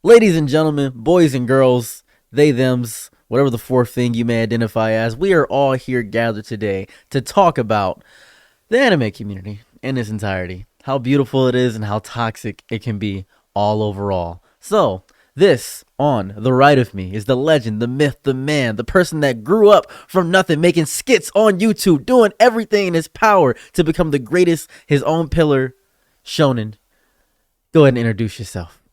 Ladies and gentlemen, boys and girls, they, thems, whatever the fourth thing you may identify as, we are all here gathered today to talk about the anime community in its entirety. How beautiful it is and how toxic it can be all overall. So, this on the right of me is the legend, the myth, the man, the person that grew up from nothing, making skits on YouTube, doing everything in his power to become the greatest, his own pillar, Shonen. Go ahead and introduce yourself.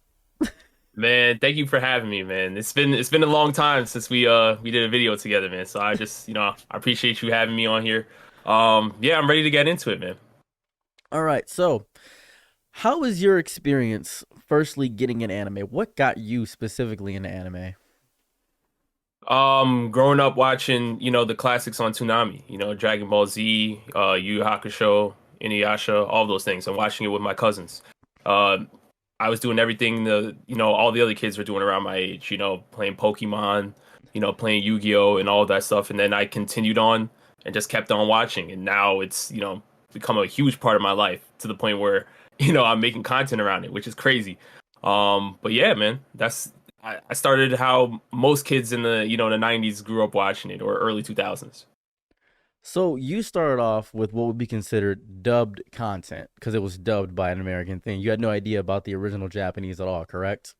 Man, thank you for having me, man. It's been a long time since we did a video together, man. So I just, I appreciate you having me on here. Yeah, I'm ready to get into it, man. All right, so how was your experience firstly getting an anime? What got you specifically into anime? Growing up watching, the classics on Toonami, Dragon Ball Z, Yu Yu Hakusho, Inuyasha, all those things. I'm watching it with my cousins. Uh, I was doing everything all the other kids were doing around my age, playing Pokemon, playing Yu-Gi-Oh and all of that stuff. And then I continued on and just kept on watching. And now it's, become a huge part of my life to the point where, I'm making content around it, which is crazy. But yeah, man, I started how most kids in the 90s grew up watching it, or early 2000s. So you started off with what would be considered dubbed content because it was dubbed by an American thing. You had no idea about the original Japanese at all, correct?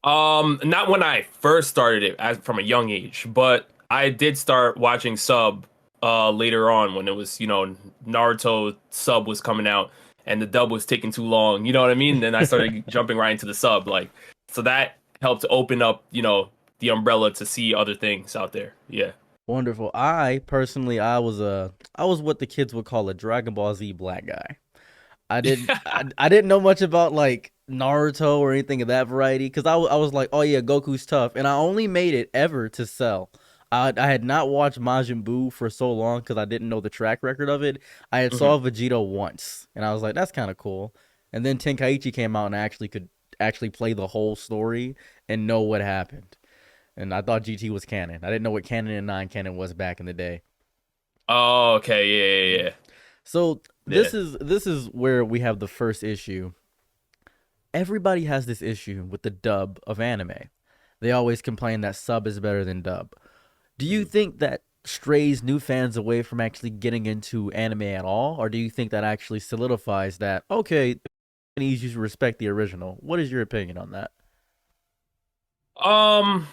Not when I first started it as from a young age, but I did start watching sub later on when it was, Naruto sub was coming out and the dub was taking too long. You know what I mean? Then I started jumping right into the sub, so that helped open up, the umbrella to see other things out there. Yeah. Wonderful. I personally, I was what the kids would call a Dragon Ball Z black guy. I didn't know much about like Naruto or anything of that variety because I was like, oh yeah, Goku's tough, and I only made it ever to Cell. I had not watched Majin Buu for so long because I didn't know the track record of it. I had hmm saw Vegito once, and I was like, that's kind of cool. And then Tenkaichi came out, and I actually could actually play the whole story and know what happened. And I thought GT was canon. I didn't know what canon and non-canon was back in the day. Oh, okay. Yeah, yeah, So yeah. Yeah. this is where we have the first issue. Everybody has this issue with the dub of anime. They always complain that sub is better than dub. Do you Mhm. think that strays new fans away from actually getting into anime at all, or do you think that actually solidifies that okay, Japanese used to respect the original? What is your opinion on that? Um,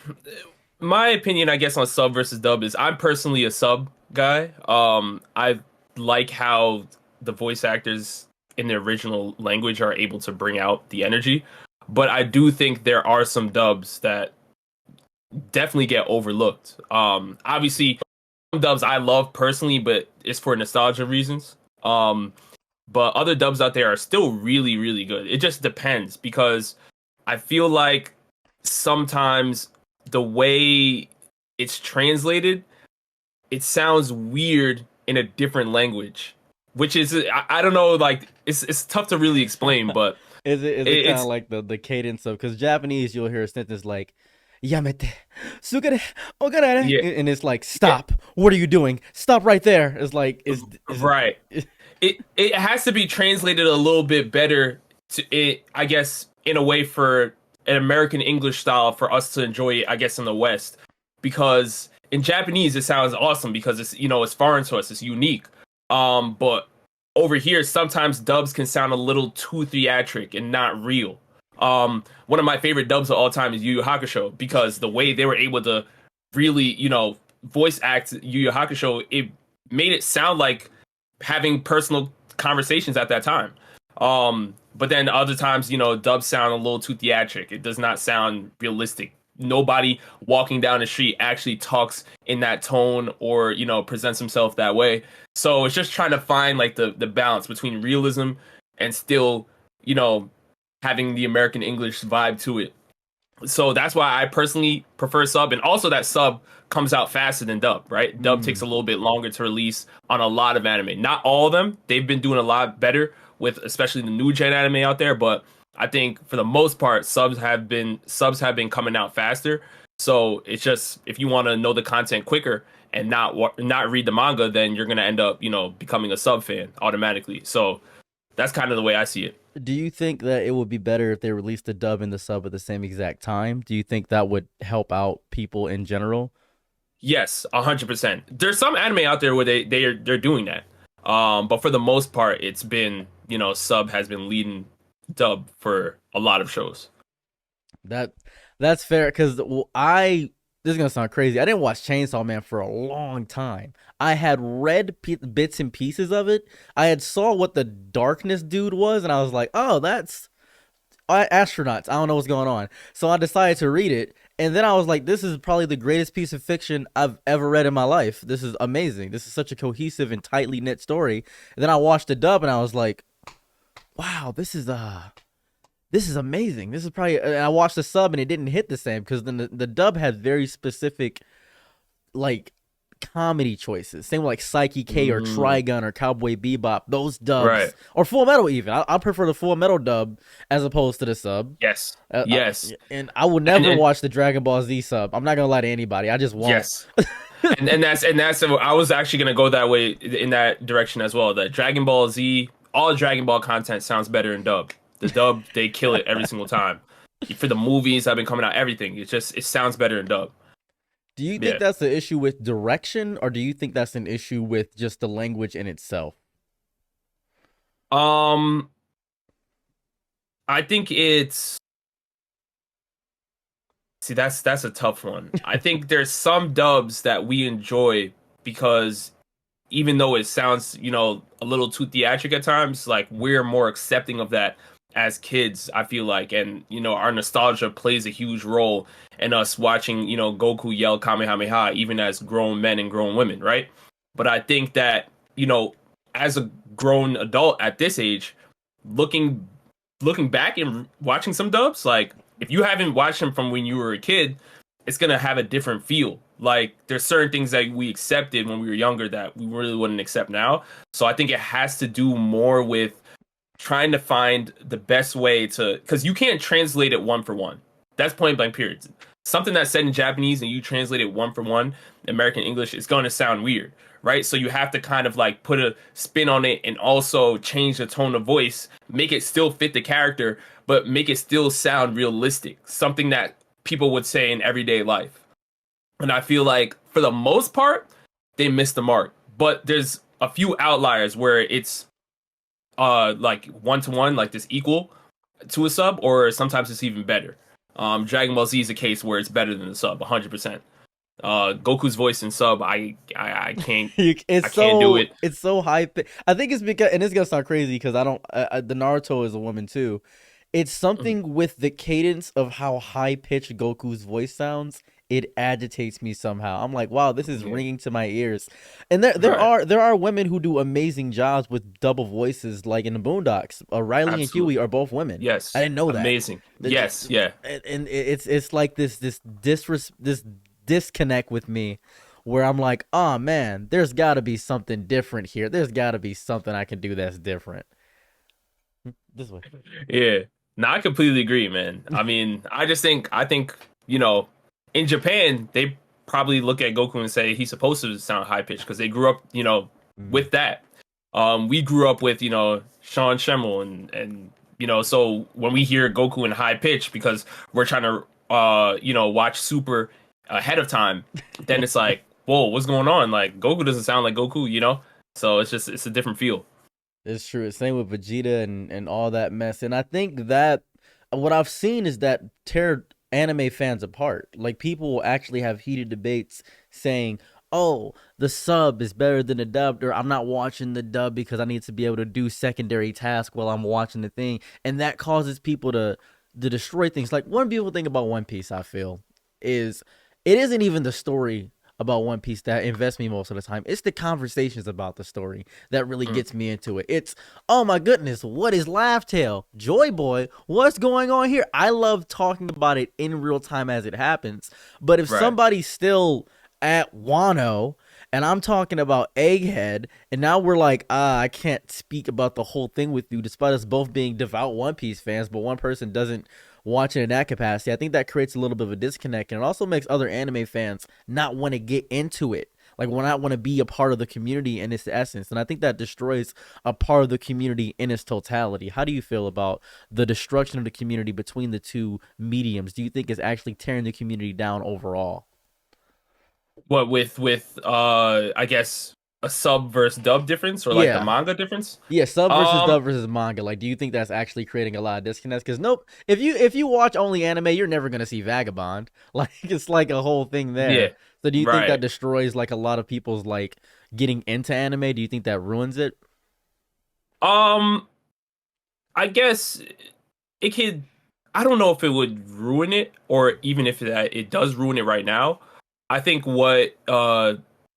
my opinion, I guess, on sub versus dub is I'm personally a sub guy. I like how the voice actors in the original language are able to bring out the energy, but I do think there are some dubs that definitely get overlooked. Obviously, some dubs I love personally, but it's for nostalgia reasons. But other dubs out there are still really, really good. It just depends because I feel like sometimes the way it's translated, it sounds weird in a different language, which is I don't know, like it's tough to really explain, but Is it kind of it's like the cadence of because Japanese you'll hear a sentence like "yamete, sugare, ogarare," yeah, and it's like yeah, stop. What are you doing? Stop right there. It's like is right. It has to be translated a little bit better to it, I guess, in a way for an American English style for us to enjoy it, I guess, in the West. Because in Japanese it sounds awesome because it's foreign to us, it's unique. But over here sometimes dubs can sound a little too theatric and not real. One of my favorite dubs of all time is Yu Yu Hakusho because the way they were able to really, voice act Yu Yu Hakusho, it made it sound like having personal conversations at that time. But then other times, dubs sound a little too theatric. It does not sound realistic. Nobody walking down the street actually talks in that tone or, presents himself that way. So it's just trying to find like the balance between realism and still, you know, having the American English vibe to it. So that's why I personally prefer sub, and also that sub comes out faster than dub, right? Dub takes mm, a little bit longer to release on a lot of anime. Not all of them. They've been doing a lot better with especially the new gen anime out there, but I think for the most part subs have been coming out faster. So it's just if you want to know the content quicker and not read the manga, then you're going to end up, becoming a sub fan automatically. So that's kind of the way I see it. Do you think that it would be better if they released the dub and the sub at the same exact time? Do you think that would help out people in general? Yes, 100%. There's some anime out there where they're doing that. But for the most part, it's been, sub has been leading dub for a lot of shows. That that's fair because I this is gonna sound crazy. I didn't watch Chainsaw Man for a long time. I had read bits and pieces of it. I had saw what the darkness dude was, and I was like, oh, that's astronauts. I don't know what's going on. So I decided to read it, and then I was like, this is probably the greatest piece of fiction I've ever read in my life. This is amazing. This is such a cohesive and tightly knit story. And then I watched the dub, and I was like, wow, this is amazing. This is probably. And I watched the sub and it didn't hit the same because then the dub had very specific, like, comedy choices. Same with like Psyche K or Trigun or Cowboy Bebop. Those dubs Right. or Full Metal even. I prefer the Full Metal dub as opposed to the sub. Yes. Yes. And I will never watch the Dragon Ball Z sub. I'm not gonna lie to anybody. I just won't. Yes. and that's I was actually gonna go that way in that direction as well. The Dragon Ball Z, all Dragon Ball content sounds better in dub. The dub, they kill it every single time. For the movies that have been coming out, everything. It sounds better in dub. Do you think that's the issue with direction, or do you think that's an issue with just the language in itself? I think it's see that's a tough one. I think there's some dubs that we enjoy because even though it sounds, a little too theatric at times, like we're more accepting of that as kids, I feel like, and our nostalgia plays a huge role in us watching, Goku yell Kamehameha even as grown men and grown women, right? But I think that, as a grown adult at this age, looking back and watching some dubs, like if you haven't watched them from when you were a kid, it's gonna have a different feel. Like there's certain things that we accepted when we were younger that we really wouldn't accept now. So I think it has to do more with trying to find the best way to, because you can't translate it one for one. That's point blank period. Something that's said in Japanese and you translate it one for one American English, it's going to sound weird, right? So you have to kind of like put a spin on it and also change the tone of voice, make it still fit the character, but make it still sound realistic, something that people would say in everyday life. And I feel like for the most part, they missed the mark. But there's a few outliers where it's like one to one, like this equal to a sub, or sometimes it's even better. Dragon Ball Z is a case where it's better than the sub, 100%. Goku's voice in sub, I can't. I can't do it. It's so high. I think it's because, and it's gonna sound crazy because I don't. The Naruto is a woman too. It's something with the cadence of how high pitched Goku's voice sounds. It agitates me somehow. I'm like, wow, this is ringing to my ears. And there are women who do amazing jobs with double voices, like in the Boondocks. Riley and Huey are both women. Yes, I didn't know that. Amazing. Yes, yeah. And it's like this disconnect with me, where I'm like, oh man, there's got to be something different here. There's got to be something I can do that's different. This way. Yeah. No, I completely agree, man. I mean, I think, in Japan, they probably look at Goku and say he's supposed to sound high pitched because they grew up, with that. We grew up with, Sean Schemmel and so when we hear Goku in high pitch because we're trying to, watch Super ahead of time, then it's like, whoa, what's going on? Like Goku doesn't sound like Goku, So it's a different feel. It's true. It's same with Vegeta and all that mess. And I think that what I've seen is that tear anime fans apart. Like people will actually have heated debates saying, oh, the sub is better than the dub, or I'm not watching the dub because I need to be able to do secondary tasks while I'm watching the thing. And that causes people to destroy things. Like one beautiful thing about One Piece, I feel, is it isn't even the story about One Piece that invests me most of the time. It's the conversations about the story that really gets me into it. It's, oh my goodness, what is Laugh Tale? Joy Boy, what's going on here? I love talking about it in real time as it happens. But if somebody's still at Wano and I'm talking about Egghead, and now we're like, I can't speak about the whole thing with you, despite us both being devout One Piece fans, but one person doesn't watch it in that capacity. I think that creates a little bit of a disconnect, and it also makes other anime fans not want to get into it Like when I want to be a part of the community in its essence, and I think that destroys a part of the community in its totality. How do you feel about the destruction of the community between the two mediums? Do you think it's actually tearing the community down overall? What with I guess a sub versus dub difference or like the Yeah. manga difference? Yeah, sub versus Um dub versus manga. Like, do you think that's actually creating a lot of disconnects? Because nope, if you watch only anime, you're never gonna see Vagabond. Like, it's like a whole thing yeah, there. So, do you think that right. destroys like a lot of people's like getting into anime? Do you think that ruins it? Um I guess it could. I don't know if it would ruin it, or even if it does ruin it right now. I think what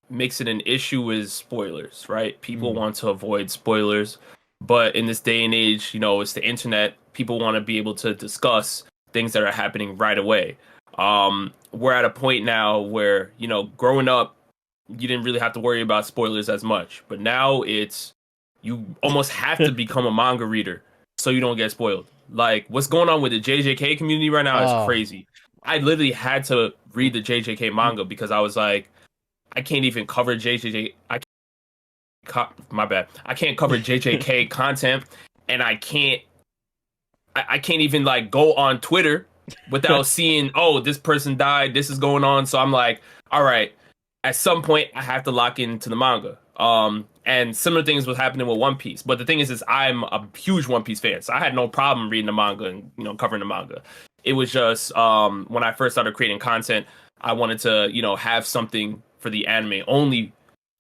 makes it an issue is spoilers, right? People Mm. want to avoid spoilers, but in this day and age, it's the internet. People want to be able to discuss things that are happening right away. We're at a point now where growing up, you didn't really have to worry about spoilers as much, but now it's you almost have to become a manga reader so you don't get spoiled. Like what's going on with the JJK community right now is Oh, crazy. I literally had to read the JJK manga because I was like, I can't even cover JJK. My bad. I can't cover JJK content, and I can't even like go on Twitter without seeing, oh, this person died. This is going on. So I'm like, all right. At some point, I have to lock into the manga. And similar things was happening with One Piece. But the thing is I'm a huge One Piece fan, so I had no problem reading the manga and covering the manga. It was just when I first started creating content, I wanted to have something for the anime only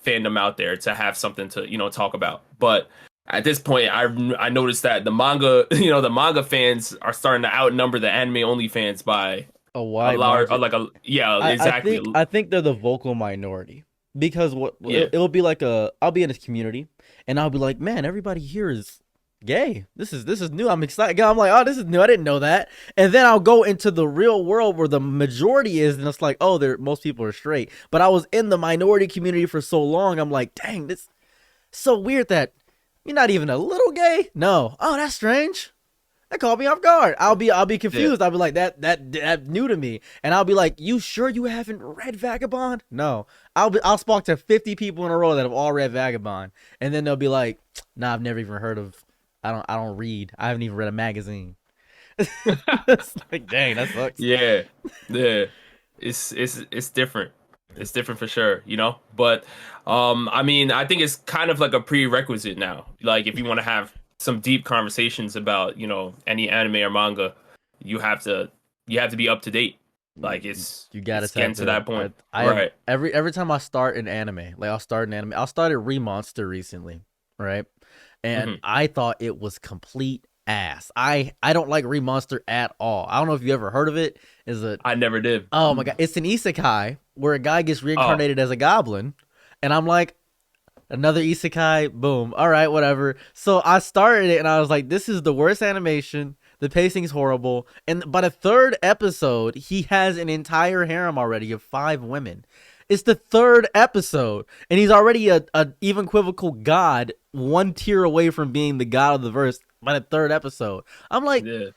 fandom out there to have something to talk about. But at this point, I noticed that the manga the manga fans are starting to outnumber the anime only fans by a a wide large, margin. like a yeah, I exactly. think I think they're the vocal minority because what Yeah. it'll be like I'll be in this community and I'll be like, man, everybody here is gay. This is new. I'm excited. I'm like, oh, this is new. I didn't know that. And then I'll go into the real world where the majority is, and it's like, oh, there most people are straight. But I was in the minority community for so long. I'm like, dang, this so weird that you're not even a little gay. No, oh, that's strange. That caught me off guard. I'll be Yeah. confused. I'll be like that new to me, and I'll be like, you sure you haven't read Vagabond? No, I'll talk to 50 people in a row that have all read Vagabond, and then they'll be like, nah, I've never even heard of. I don't read. I haven't even read a magazine. It's like, dang, that sucks. Yeah. Yeah. It's different. It's different for sure, But I mean, I think it's kind of like a prerequisite now. Like if you want to have some deep conversations about, any anime or manga, you have to be up to date. Like You gotta it's getting tap to in. that point. I have Right. every time I start an anime, like I'll start an anime. I started Remonster recently, right? And Hmm. I thought it was complete ass. I don't like Remonster at all. I don't know if you ever heard of it. Is it? I never did. Oh my god, it's an isekai where a guy gets Oh, reincarnated as a goblin, and I'm like, another isekai, boom. All right, whatever. So I started it and I was like, this is the worst animation. The pacing's horrible. And by the third episode, he has an entire harem already of 5 women. It's the third episode, and he's already a even equivocal god, one tier away from being the god of the verse by the third episode. I'm like, yeah.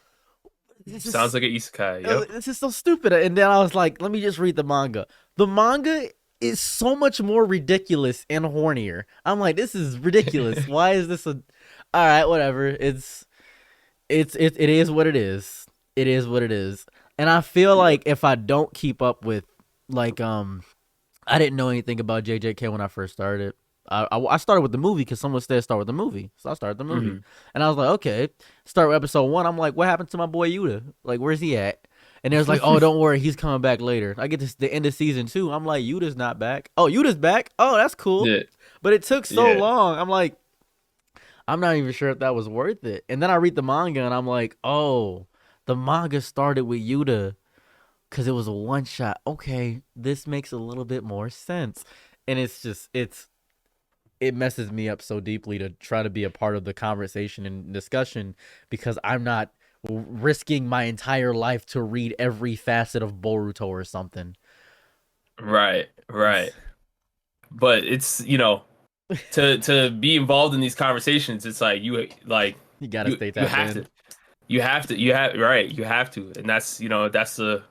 this Sounds is like an isekai. Yep. this is so stupid. And then I was like, let me just read the manga. The manga is so much more ridiculous and hornier. I'm like, this is ridiculous. Why is this a? All right, whatever. It is what it is. It is what it is. And I feel Yeah. like if I don't keep up with like I didn't know anything about JJK when I first started. I started with the movie because someone said start with the movie, so I started the movie, Hmm. and I was like, okay, start with episode 1. I'm like, what happened to my boy Yuta? Like, where's he at? And there's like, oh, don't worry, he's coming back later. I get to the end of season 2. I'm like, Yuta's not back. Oh, Yuta's back. Oh, that's cool. Yeah. But it took so Yeah. long. I'm like, I'm not even sure if that was worth it. And then I read the manga and I'm like, oh, the manga started with Yuta because it was a one shot. Okay, this makes a little bit more sense. And it's just it messes me up so deeply to try to be a part of the conversation and discussion because I'm not risking my entire life to read every facet of Boruto or something. Right. It's, Right. But it's to be involved in these conversations, it's like you gotta you stay you tapped have in. to you have right, you have to, and that's that's the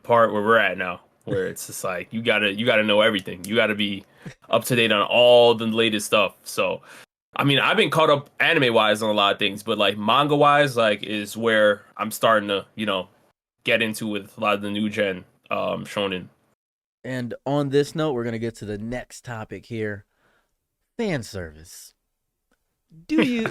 part where we're at now, where it's just like you gotta know everything. You gotta be up to date on all the latest stuff. So I mean, I've been caught up anime wise on a lot of things, but like manga wise, like is where I'm starting to, get into with a lot of the new gen shonen. And on this note, we're gonna get to the next topic here: fan service. Do you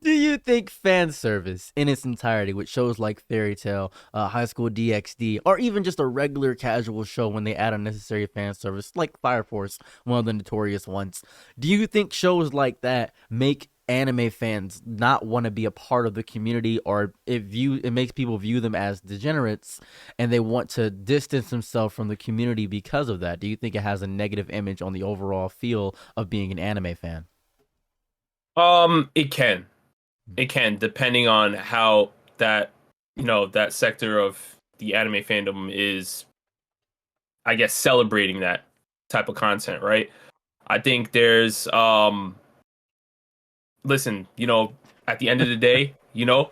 do you think fan service in its entirety, with shows like Fairy Tail, High School DxD, or even just a regular casual show when they add unnecessary fan service like Fire Force, one of the notorious ones, do you think shows like that make anime fans not want to be a part of the community, or it makes people view them as degenerates and they want to distance themselves from the community because of that? Do you think it has a negative image on the overall feel of being an anime fan? It can. It can, depending on how that sector of the anime fandom is, I guess, celebrating that type of content, right? I think there's listen, at the end of the day,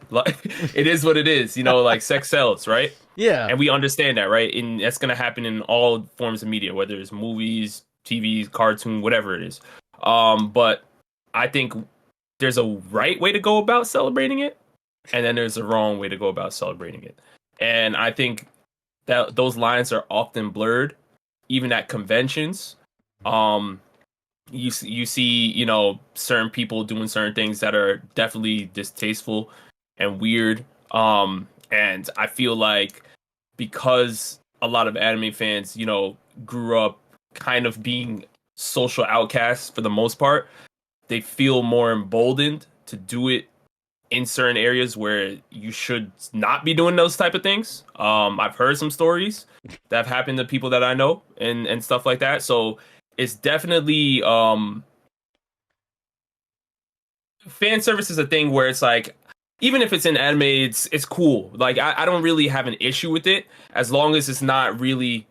like it is what it is, like sex sells, right? Yeah. And we understand that, right? And that's gonna happen in all forms of media, whether it's movies, TV, cartoon, whatever it is. But I think there's a right way to go about celebrating it, and then there's a wrong way to go about celebrating it. And I think that those lines are often blurred, even at conventions. Um, you see, certain people doing certain things that are definitely distasteful and weird. And I feel like because a lot of anime fans, grew up kind of being social outcasts for the most part, they feel more emboldened to do it in certain areas where you should not be doing those type of things. I've heard some stories that have happened to people that I know and stuff like that. So it's definitely fan service is a thing where it's like, even if it's in anime, it's cool. Like I don't really have an issue with it as long as it's not really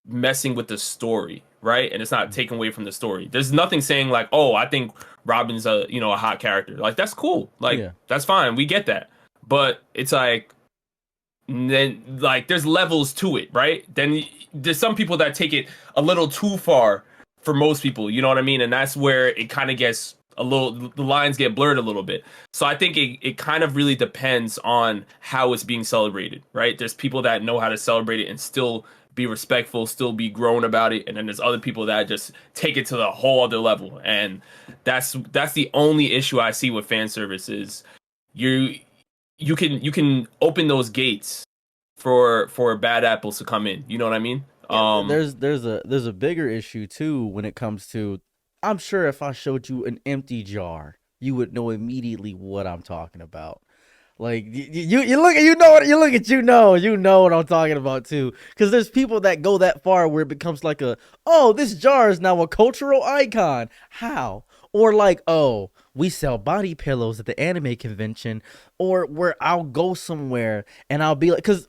messing with the story, right? And it's not taken away from the story. There's nothing saying like, oh, I think Robin's a hot character. Like that's cool. Like Yeah. that's fine. We get that. But it's like then like there's levels to it, right? Then there's some people that take it a little too far for most people, you know what I mean? And that's where it kind of gets the lines get blurred a little bit. So I think it kind of really depends on how it's being celebrated, right? There's people that know how to celebrate it and still be respectful, still be grown about it, and then there's other people that just take it to the whole other level. And that's the only issue I see with fan service is you can open those gates for bad apples to come in. You know what I mean? Yeah, there's a bigger issue too when it comes to, I'm sure if I showed you an empty jar, you would know immediately what I'm talking about. Like you look at you know what I'm talking about too. Because there's people that go that far where it becomes like oh, this jar is now a cultural icon. How? Or like, oh, we sell body pillows at the anime convention, or where I'll go somewhere and I'll be like, because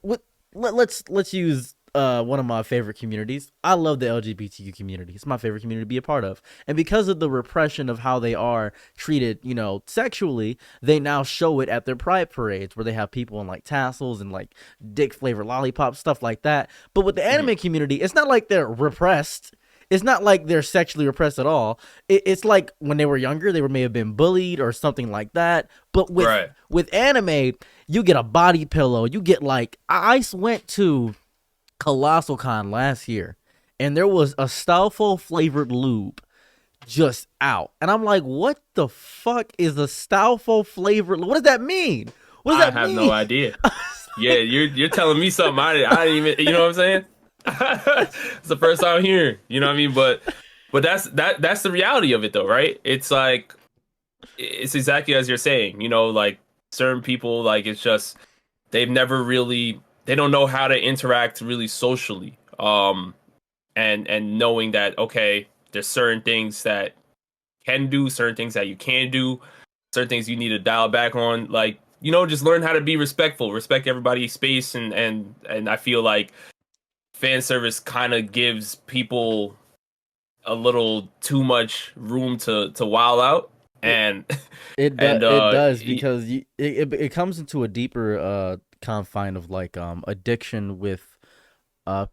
let's use one of my favorite communities. I love the LGBTQ community. It's my favorite community to be a part of. And because of the repression of how they are treated, sexually, they now show it at their pride parades where they have people in like tassels and like dick flavored lollipops, stuff like that. But with the anime community, it's not like they're repressed. It's not like they're sexually repressed at all. It's like when they were younger, they may have been bullied or something like that. But with anime, you get a body pillow. You get like, I went to Colossal Con last year, and there was a Stouffer's flavored lube just out, and I'm like, "What the fuck is a Stouffer's flavored? What does that mean? What does that mean?" I have no idea. Yeah, you're telling me something I didn't even. You know what I'm saying? It's the first time hearing. You know what I mean? But that's the reality of it, though, right? It's like it's exactly as you're saying. Like certain people, like it's just they don't know how to interact really socially. And knowing that, okay, there's certain things that can do, certain things that you can't do, certain things you need to dial back on. Like, just learn how to be respectful, respect everybody's space, and I feel like fan service kind of gives people a little too much room to wild out. And it and does because it comes into a deeper confine of like addiction with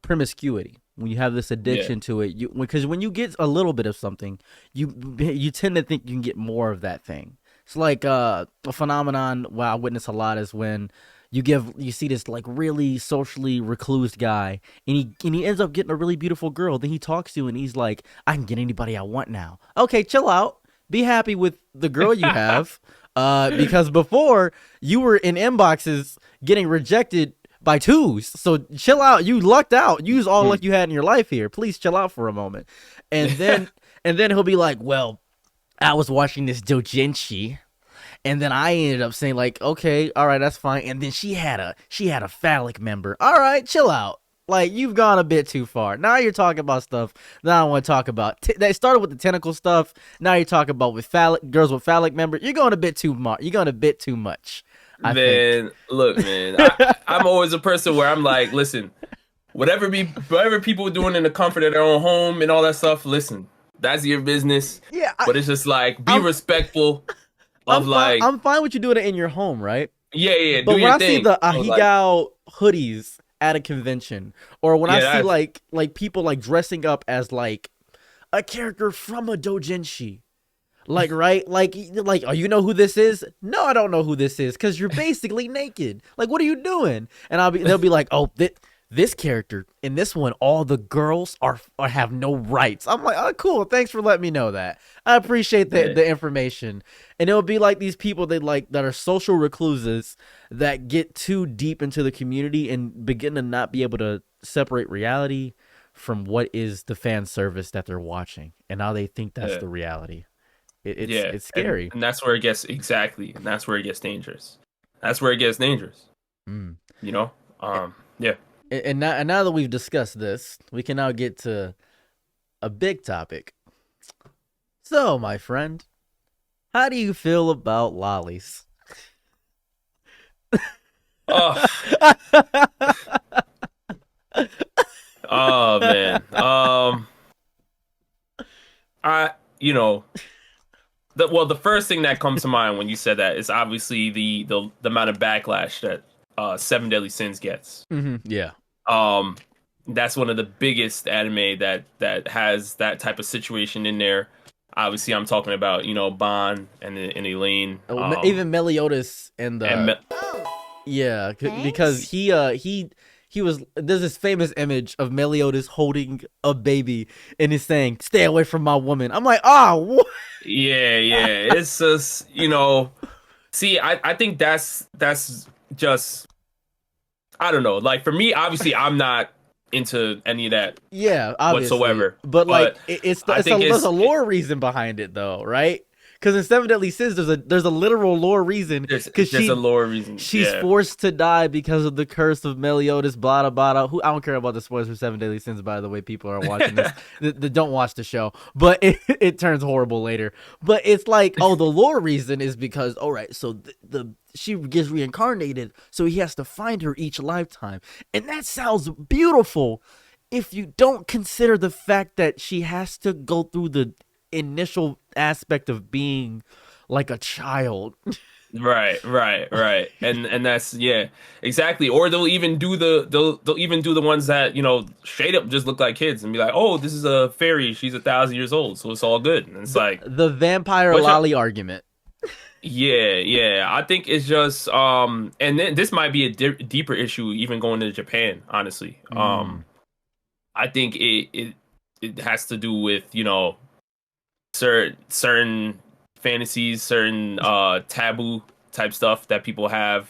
promiscuity. When you have this Yeah. addiction to it, you because when you get a little bit of something, you tend to think you can get more of that thing. It's like a phenomenon what I witness a lot is when you see this like really socially reclused guy and he ends up getting a really beautiful girl. Then he talks to you and he's like, I can get anybody I want now. Okay, chill out. Be happy with the girl you have. Because before you were in inboxes getting rejected by twos. So chill out. You lucked out. Use all luck you had in your life here. Please chill out for a moment. And then he'll be like, well, I was watching this doujinshi and then I ended up saying like, okay, all right, that's fine. And then she had a phallic member. All right, chill out. Like you've gone a bit too far. Now you're talking about stuff that I don't want to talk about. They started with the tentacle stuff. Now you're talking about with phallic girls with phallic member. You're going a bit too much. You're going a bit too much. I Man, think. look, man. I'm always a person where I'm like, listen, whatever people are doing in the comfort of their own home and all that stuff, listen, that's your business. Yeah, But it's just like be I'm, respectful I'm of fine. like, I'm fine with you doing it in your home, right? yeah, yeah, do But when your I see thing. the So like, ahigao hoodies at a convention, or when I yeah, see that's like people like dressing up as like a character from a doujinshi, like right, like oh, you know who this is? No, I don't know who this is because you're basically naked. Like, what are you doing? And they'll be like, oh, this character in this one, all the girls are have no rights. I'm like, oh, cool. Thanks for letting me know that. I appreciate yeah, the information. And it'll be like these people that are social recluses that get too deep into the community and begin to not be able to separate reality from what is the fan service that they're watching, and now they think that's yeah, the reality. It's yeah. it's And scary. that's where it gets exactly, and that's where it gets dangerous. That's where it gets dangerous. Mm. You know? Yeah. And now that we've discussed this, we can now get to a big topic. So, my friend, how do you feel about lollies? Oh, oh man. I you know the first thing that comes to mind when you said that is obviously the amount of backlash that Seven Deadly Sins gets. Yeah. Um, that's one of the biggest anime that has that type of situation in there. Obviously, I'm talking about Bond and Elaine. Even Meliodas and And the Me- yeah, because Thanks. he was there's this famous image of Meliodas holding a baby and he's saying, "Stay away from my woman." I'm like, "Oh, yeah, yeah. It's just See, I think that's just I don't know. Like for me, obviously, I'm not into any of that yeah, obviously." whatsoever. But like But it's I think there's a lore reason behind it though, right? Because in Seven Deadly Sins, there's a literal lore reason because there's a lore reason. she's Yeah. forced to die because of the curse of Meliodas. Blah blah blah. Who I don't care about the spoilers for Seven Deadly Sins. By the way, people are watching this. Don't watch the show, but it turns horrible later. But it's like, oh, the lore reason is because all right, so the she gets reincarnated, so he has to find her each lifetime, and that sounds beautiful. If you don't consider the fact that she has to go through the initial aspect of being like a child. Right. And that's yeah, exactly. Or they'll even do they'll even do the ones that, straight up just look like kids and be like, "Oh, this is a fairy. She's 1,000 years old, so it's all good." And it's like, The vampire Which lolly argument. yeah. I think it's just and then this might be a deeper issue even going to Japan, honestly. I think it has to do with, certain fantasies, certain taboo type stuff that people have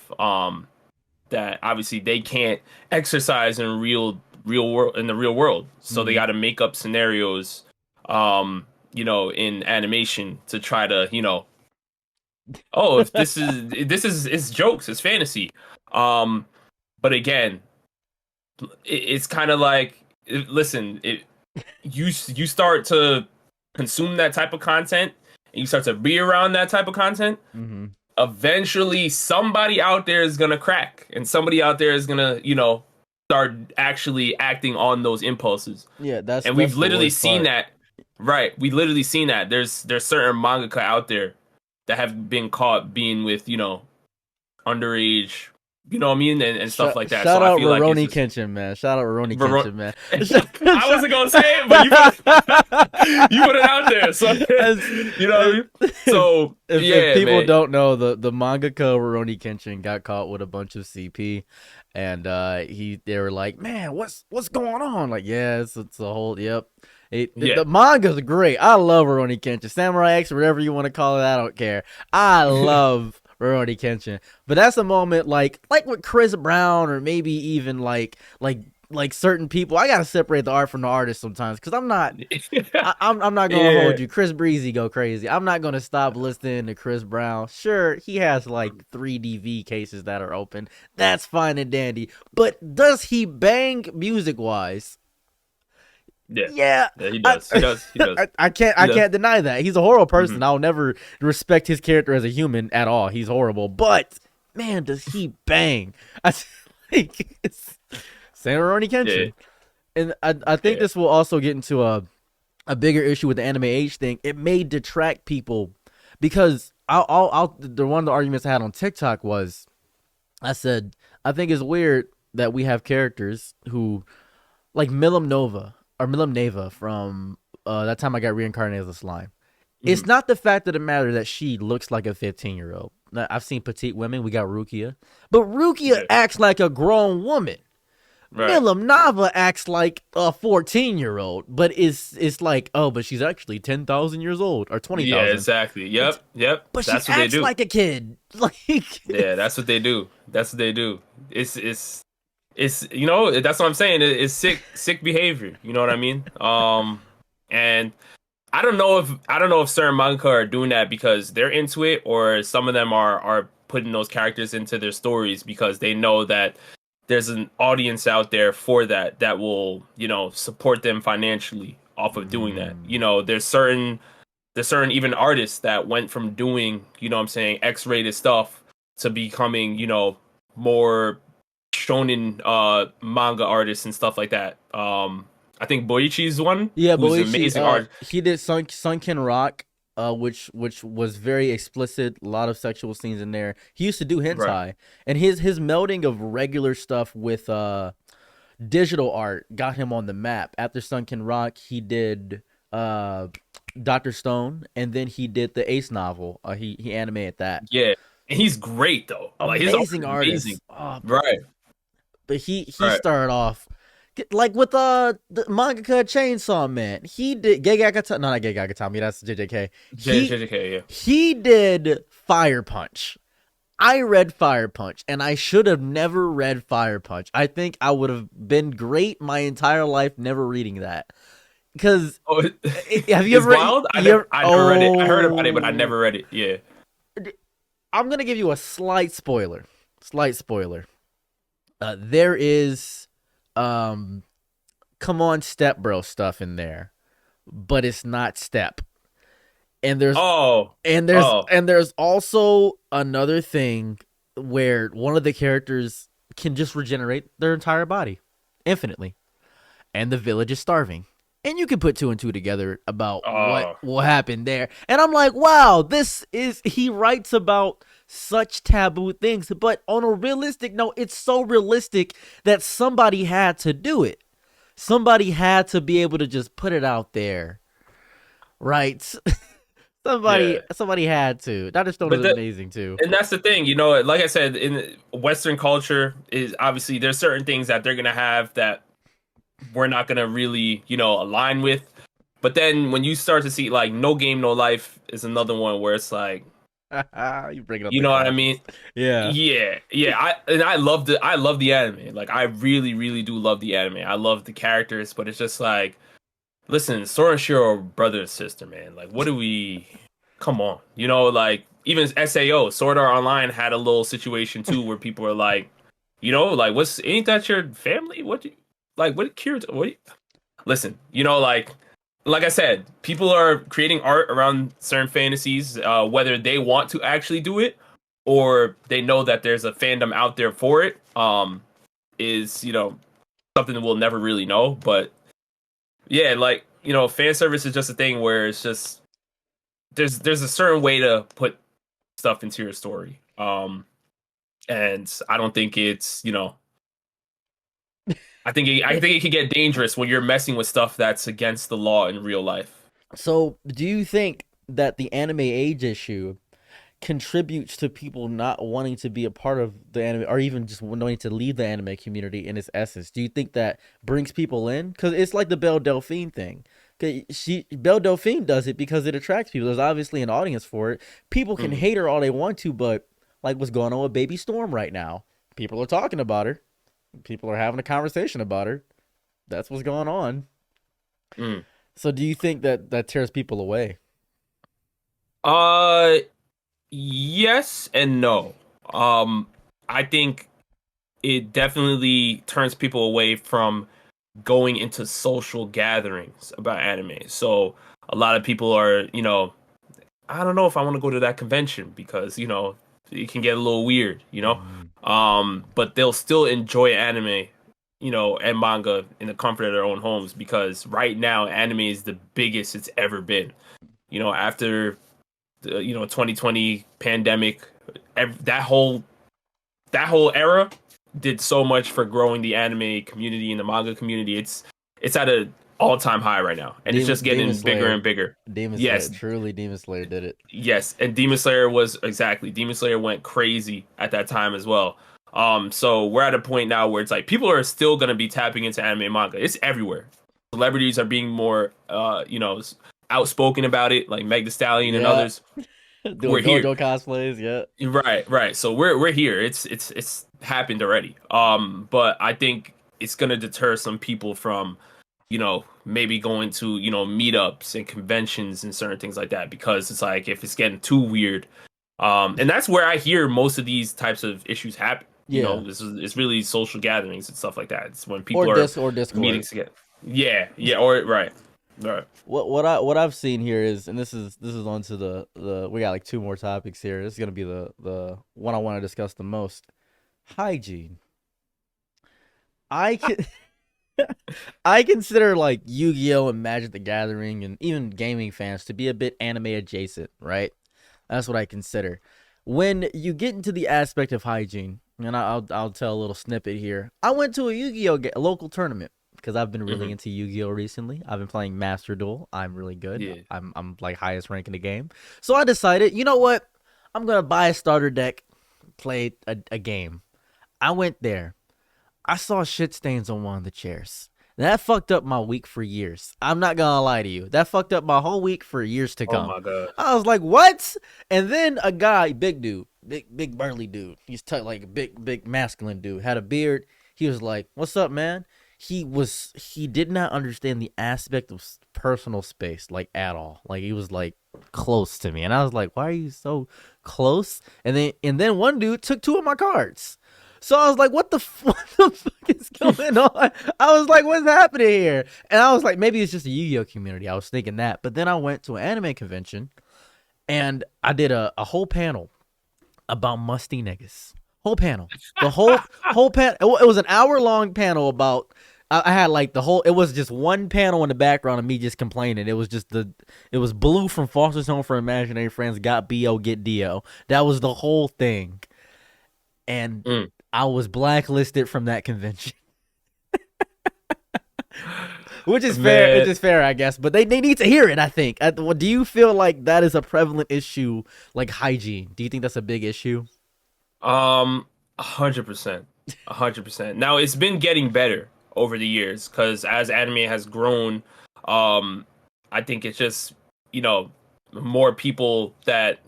that obviously they can't exercise in the real world. So they got to make up scenarios in animation to try to, oh, if this is it's jokes, it's fantasy. But again, it's kind of like listen, you start to consume that type of content and you start to be around that type of content, eventually somebody out there is gonna crack and somebody out there is gonna start actually acting on those impulses. Yeah, And we've literally seen that. Right, we literally seen that there's certain mangaka out there that have been caught being with underage you know what I mean, and stuff like that. So Shout I out feel like it's Roroni just Kenshin, man. Shout out Roroni Ver- Kenshin, man. I wasn't gonna say it, but you put it out there, so As, you know what I mean. So if yeah, people man. don't know, the mangaka Rurouni Kenshin got caught with a bunch of CP, and they were like, man, what's going on? Like, yeah, it's a whole yep. Yeah, The manga's great. I love Rurouni Kenshin, Samurai X, whatever you want to call it. I don't care. I love Rurouni Kenshin, but that's a moment like with Chris Brown, or maybe even like certain people. I gotta separate the art from the artist sometimes, because I'm not gonna yeah, hold you. Chris Breezy go crazy. I'm not gonna stop listening to Chris Brown. Sure, he has like 3 DV cases that are open. That's fine and dandy. But does he bang music wise? yeah, Yeah, yeah. He I, does. He does. He does. I can't He does. deny that. He's a horrible Hmm. person. I'll never respect his character as a human at all. He's horrible. But man, does he bang? I think it's Samurai Yeah, Kenshin. And I think yeah. this will also get into a bigger issue with the anime age thing. It may detract people, because the one of the arguments I had on TikTok was, I said, I think it's weird that we have characters who, like Milim Nova or Milim Neva from that time I got reincarnated as a slime. It's Mhm. not the fact of the matter that she looks like a 15-year-old. Now, I've seen petite women. We got Rukia, but Rukia Yeah, acts like a grown woman. right. Milam Nava acts like a 14-year-old, but it's like, oh, but she's actually 10,000 years old, or Yeah, 20,000. exactly. It's, Yep, yep. but she That's what they acts do. like a kid. Like, Yeah, that's what they do. That's what they do. It's you know, that's what I'm saying. It's sick behavior. You know what I mean? And I don't know if certain manga are doing that because they're into it, or some of them are putting those characters into their stories because they know that there's an audience out there for that will, you know, support them financially off of doing that. mm, You know, there's certain even artists that went from doing, you know what I'm saying, X-rated stuff to becoming, you know, more shonen manga artists and stuff like that. I think Boichi's one yeah, who's an Boichi, amazing artist. he did Sunken Rock, which was very explicit, a lot of sexual scenes in there. He used to do Right. hentai, and his melding of regular stuff with digital art got him on the map. After Sunken Rock, he did uh Dr. Stone, and then he did the Ace novel. He animated that. Yeah. And he's great though. Like his art Amazing is amazing. artist. Right. But he Right. started off like with the mangaka Chainsaw Man. He did Gegakata, no, not Gegakatami, that's JJK. JJK, yeah. He did Fire Punch. I read Fire Punch, and I should have never read Fire Punch. I think I would have been great my entire life never reading that. Because Oh, have you it's ever? wild. I never read it. I heard about it, but I never read it. Yeah. I'm gonna give you a slight spoiler. Slight spoiler. There is, come on, Step Bro stuff in there, but it's not Step. And Oh. Oh. there's also another thing where one of the characters can just regenerate their entire body infinitely, and the village is starving. And you can put two and two together about Oh. what happened there. And I'm like, wow, this is, he writes about such taboo things, but on a realistic note, it's so realistic that somebody had to do it. Somebody had to be able to just put it out there, right? Yeah. Somebody had to. Dr. Stone But is the amazing too. and that's the thing, you know, like I said, in Western culture is obviously there's certain things that they're gonna have that we're not gonna really, you know, align with. But then when you start to see like No Game No Life is another one where it's like, You bring up you the know what I mean? classics. Yeah. Yeah, yeah. I love the anime. Like I really, really do love the anime. I love the characters, but it's just like, listen, Sora and Shiro are brother and sister, man. Like, what do we? Come on, you know, like even SAO, Sword Art Online had a little situation too where people are like, you know, like what's ain't that your family? What do you, like? What Kirito? What? Listen, you know, like I said, people are creating art around certain fantasies, whether they want to actually do it or they know that there's a fandom out there for it. Is, you know, something that we'll never really know, but yeah, like, you know, fan service is just a thing where it's just there's a certain way to put stuff into your story. and I don't think it's, I think it can get dangerous when you're messing with stuff that's against the law in real life. So, do you think that the anime age issue contributes to people not wanting to be a part of the anime or even just wanting to leave the anime community in its essence? Do you think that brings people in? Because it's like the Belle Delphine thing. 'Cause Belle Delphine does it because it attracts people. There's obviously an audience for it. People can Mm, hate her all they want to, but like what's going on with Baby Storm right now, people are talking about her. People are having a conversation about her. That's what's going on. mm. So, do you think that that tears people away? Uh, yes and no. Um, I think it definitely turns people away from going into social gatherings about anime. So a lot of people are, I don't know if I want to go to that convention because, it can get a little weird. Mm. But they'll still enjoy anime, and manga in the comfort of their own homes because right now anime is the biggest it's ever been. After the 2020 pandemic, that whole era did so much for growing the anime community and the manga community. It's at an all-time high right now, and it's just Demon getting bigger Slayer, and bigger. Demon Slayer, Yes, truly Demon Slayer did it. yes, and Demon Slayer went crazy at that time as well. So we're at a point now where it's like people are still gonna be tapping into anime and manga. It's everywhere. Celebrities are being more, outspoken about it, like Meg Thee Stallion and Yeah, others. We're doing here. JoJo cosplays. Yeah, Right, right. So we're here. It's happened already. But I think it's gonna deter some people from, maybe going to, meetups and conventions and certain things like that because it's like if it's getting too weird. And that's where I hear most of these types of issues happen. yeah, This is it's really social gatherings and stuff like that. It's when or people are meeting Discord. together. Yeah, yeah, or right. Right. What I've seen here is, and this is onto the we got like two more topics here. This is gonna be the one I want to discuss the most. Hygiene. I can I consider like Yu-Gi-Oh and Magic the Gathering and even gaming fans to be a bit anime adjacent, right? That's what I consider. When you get into the aspect of hygiene, and I'll tell a little snippet here. I went to a Yu-Gi-Oh a local tournament because I've been really Hmm. into Yu-Gi-Oh recently. I've been playing Master Duel. I'm really good. Yeah. I'm like highest rank in the game. So I decided, you know what? I'm gonna buy a starter deck, play a game. I went there. I saw shit stains on one of the chairs. That fucked up my week for years. I'm not gonna lie to you. That fucked up my whole week for years to Oh come. my god. I was like, what? And then a guy, big dude, big burly dude. Like a big masculine dude, had a beard. He was like, "What's up, man?" He did not understand the aspect of personal space like at all. Like he was like close to me, and I was like, "Why are you so close?" And then one dude took two of my cards. So I was like, what the fuck is going on? I was like, what's happening here? And I was like, maybe it's just a Yu-Gi-Oh community. I was thinking that. But then I went to an anime convention and I did a whole panel about musty niggas. Whole panel. The whole panel. It was an hour long panel about. I had like the whole. It was just one panel in the background of me just complaining. It was just It was Blue from Foster's Home for Imaginary Friends. Got Bo, get Dio. That was the whole thing. And Mm. I was blacklisted from that convention. Which is fair. It's Man, just fair, I guess. But they need to hear it, I think. Do you feel like that is a prevalent issue, like hygiene? Do you think that's a big issue? 100%, 100%. Now it's been getting better over the years because as anime has grown, um, I think it's just you know more people that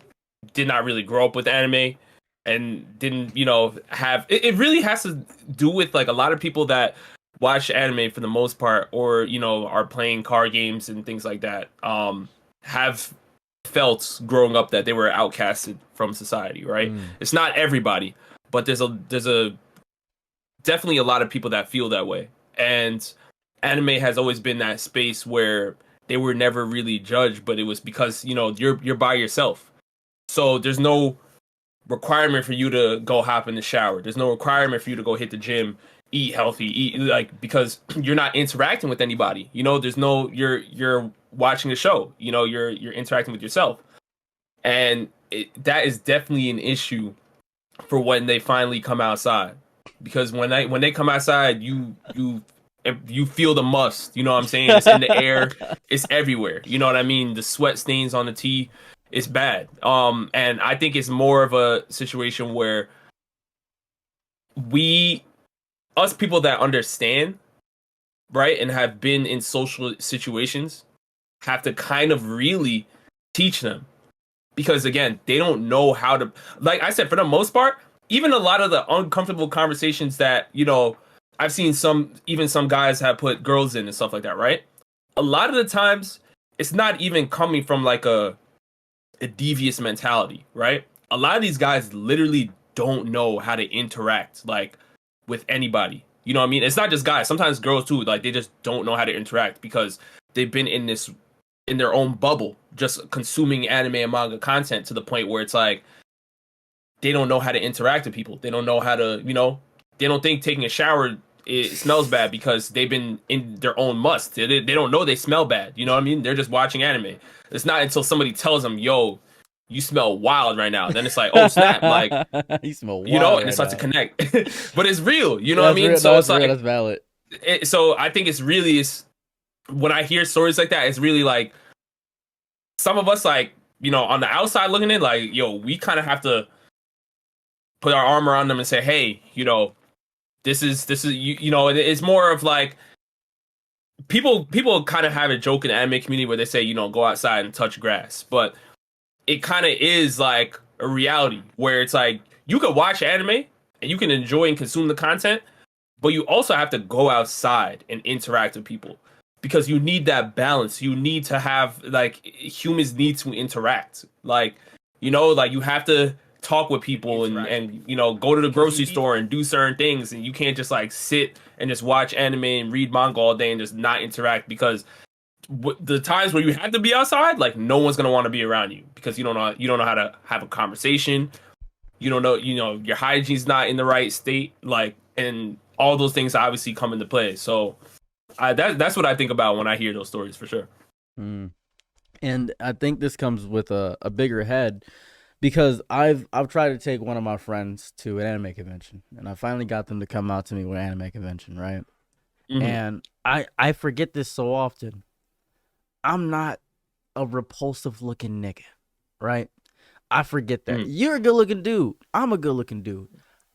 did not really grow up with anime and didn't have it really has to do with like a lot of people that watch anime for the most part or are playing card games and things like that have felt growing up that they were outcasted from society, right? Mm, It's not everybody, but there's a definitely a lot of people that feel that way. And anime has always been that space where they were never really judged, but it was because, you're by yourself. So there's no requirement for you to go hop in the shower. There's no requirement for you to go hit the gym, eat healthy, eat like because you're not interacting with anybody. There's no you're watching a show. You're interacting with yourself, and that is definitely an issue for when they finally come outside. Because when they come outside, you feel the must. You know what I'm saying? It's in the air. It's everywhere. You know what I mean? The sweat stains on the tee. It's bad. And I think it's more of a situation where we, us people that understand, right, and have been in social situations, have to kind of really teach them, because again, they don't know how to, like I said, for the most part, even a lot of the uncomfortable conversations that, I've seen some guys have put girls in and stuff like that, right? A lot of the times it's not even coming from like a devious mentality, right? A lot of these guys literally don't know how to interact like with anybody. You know what I mean? It's not just guys. Sometimes girls too. Like they just don't know how to interact because they've been in their own bubble, just consuming anime and manga content to the point where it's like they don't know how to interact with people. They don't know how to, they don't think taking a shower it smells bad because they've been in their own must. They don't know they smell bad. You know what I mean? They're just watching anime. It's not until somebody tells them, "Yo, you smell wild right now." Then it's like, "Oh snap!" Like, You smell wild and it right starts to now. connect. But it's real. You know Yeah, what I that's mean? real. No, So it's that's real. like, That's valid. so I think it's when I hear stories like that, it's really like some of us like on the outside looking in, like, yo, we kind of have to put our arm around them and say, hey, this is it's more of like people kind of have a joke in the anime community where they say, go outside and touch grass, but it kind of is like a reality where it's like you could watch anime and you can enjoy and consume the content, but you also have to go outside and interact with people because you need that balance. You need to have like humans need to interact. Like, like you have to talk with people and go to the grocery store and do certain things, and you can't just like sit and just watch anime and read manga all day and just not interact because the times where you have to be outside, like no one's gonna want to be around you because you don't know how to have a conversation. You don't know, your hygiene's not in the right state, like, and all those things obviously come into play. So that's what I think about when I hear those stories for sure. Mm. And I think this comes with a bigger head because I've tried to take one of my friends to an anime convention, and I finally got them to come out to me with an anime convention, right? Mm-hmm. And I forget this so often. I'm not a repulsive looking nigga, right? I forget that. Mm-hmm. You're a good looking dude. I'm a good looking dude.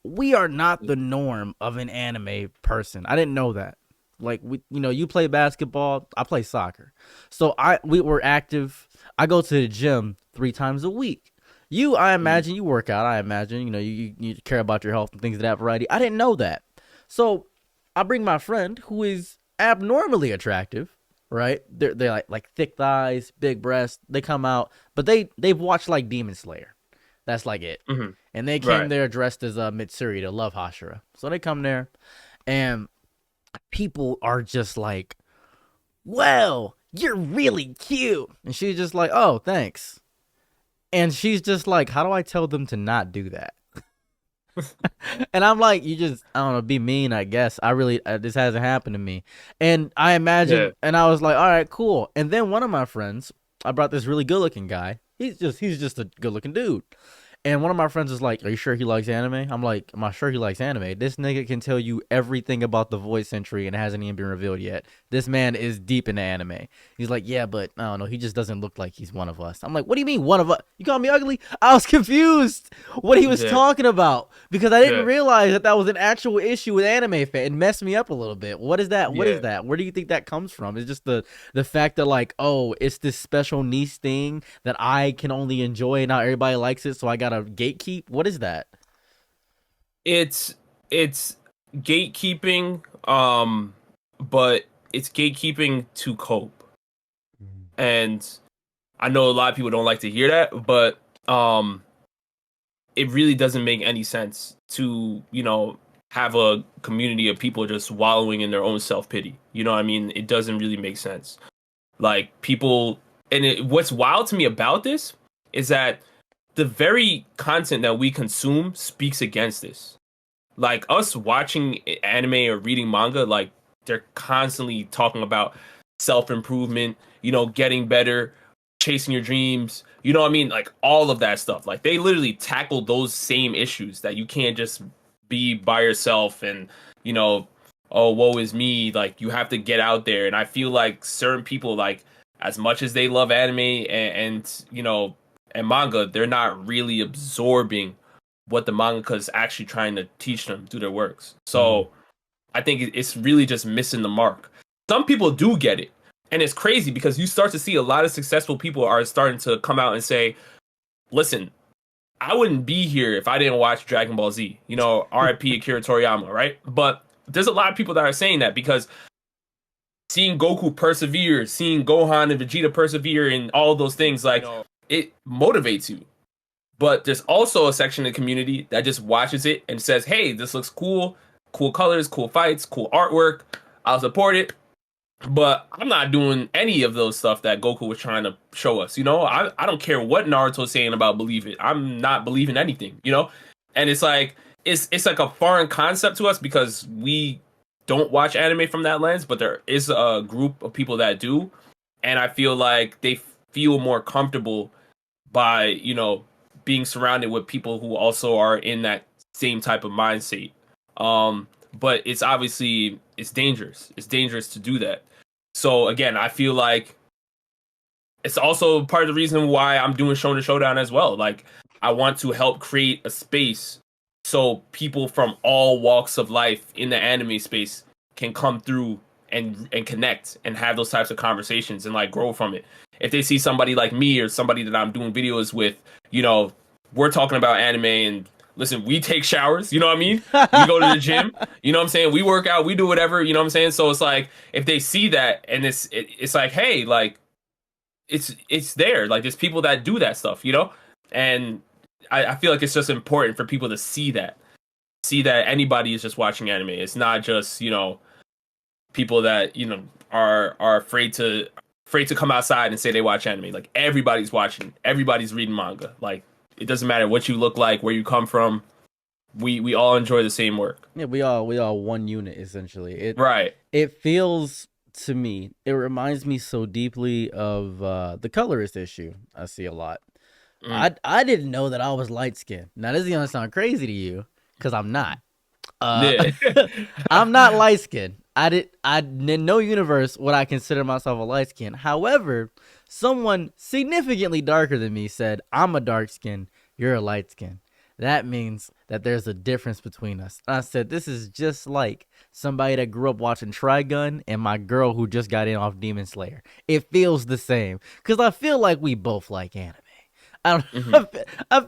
We are not the norm of an anime person. I didn't know that. Like you play basketball, I play soccer. So we were active. I go to the gym 3 times a week. I imagine you work out. I imagine, you care about your health and things of that variety. I didn't know that. So I bring my friend who is abnormally attractive, right? They're like thick thighs, big breasts. They come out, but they've watched like Demon Slayer. That's like it. Mm-hmm. And they came Right. there dressed as Mitsuri to love Hashira. So they come there, and people are just like, "Well, you're really cute," and she's just like, "Oh, thanks." And she's just like, "How do I tell them to not do that?" And I'm like, "You just, I don't know, be mean, I guess." I really, this hasn't happened to me. And I Yeah. imagine, and I was like, "All right, cool." And then one of my friends, I brought this really good looking guy. He's just a good looking dude. And one of my friends is like, "Are you sure he likes anime?" I'm like, "Am I sure he likes anime? This nigga can tell you everything about the voice entry and it hasn't even been revealed yet. This man is deep into anime." He's like, "Yeah, but I don't know. He just doesn't look like he's one of us." I'm like, "What do you mean one of us? You call me ugly?" I was confused what he was Yeah. talking about because I didn't Yeah. realize that was an actual issue with anime fan. It messed me up a little bit. What is that? What is Yeah. that? Where do you think that comes from? It's just the fact that like, oh, it's this special niche thing that I can only enjoy and not everybody likes it, so I gotta gatekeep. What is that? It's gatekeeping, but it's gatekeeping to cope. And I know a lot of people don't like to hear that, but it really doesn't make any sense to, have a community of people just wallowing in their own self-pity. You know what I mean? It doesn't really make sense. Like people, and what's wild to me about this is that the very content that we consume speaks against this. Like us watching anime or reading manga, like they're constantly talking about self improvement, getting better. chasing your dreams. You know what I mean? Like all of that stuff. Like they literally tackle those same issues that you can't just be by yourself and, you know, oh, woe is me. Like you have to get out there. And I feel like certain people, like as much as they love anime and you know, and manga, they're not really absorbing what the mangaka is actually trying to teach them through their works. So I think it's really just missing the mark. Some people do get it. And it's crazy because you start to see a lot of successful people are starting to come out and say, listen, I wouldn't be here if I didn't watch Dragon Ball Z. You know, RIP Akira Toriyama, right? But there's a lot of people that are saying that because seeing Goku persevere, seeing Gohan and Vegeta persevere and all of those things, like, it motivates you. But there's also a section of the community that just watches it and says, hey, this looks cool. Cool colors, cool fights, cool artwork. I'll support it. But I'm not doing any of those stuff that Goku was trying to show us. You know, I don't care what Naruto's saying about believe it. I'm not believing anything, you know? And it's like it's like a foreign concept to us because we don't watch anime from that lens, but there is a group of people that do. And I feel like they feel more comfortable by, you know, being surrounded with people who also are in that same type of mindset. But it's obviously it's dangerous. It's dangerous to do that. So again, I feel like it's also part of the reason why I'm doing Shonen Showdown as well. Like I want to help create a space so people from all walks of life in the anime space can come through and connect and have those types of conversations and like grow from it. If they see somebody like me or somebody that I'm doing videos with, you know, we're talking about anime and listen, we take showers, you know what I mean? We go to the gym, you know what I'm saying? We work out, we do whatever, you know what I'm saying? So it's like, if they see that and it's like, hey, like, it's there. Like, there's people that do that stuff, you know? And I feel like it's just important for people to see that anybody is just watching anime. It's not just, you know, people that, you know, are afraid to come outside and say they watch anime. Like, everybody's watching, everybody's reading manga. Like, it doesn't matter what you look like, where you come from. We all enjoy the same work. Yeah, we all one unit essentially. Right. It feels to me, it reminds me so deeply of the colorist issue I see a lot. I didn't know that I was light skinned. Now this is gonna sound crazy to you, because I'm not. I'm not light skinned. In no universe would I consider myself a light skin. However, someone significantly darker than me said, I'm a dark skin, you're a light skin. That means that there's a difference between us. And I said, this is just like somebody that grew up watching Trigun and my girl who just got in off Demon Slayer. It feels the same. Because I feel like we both like anime. I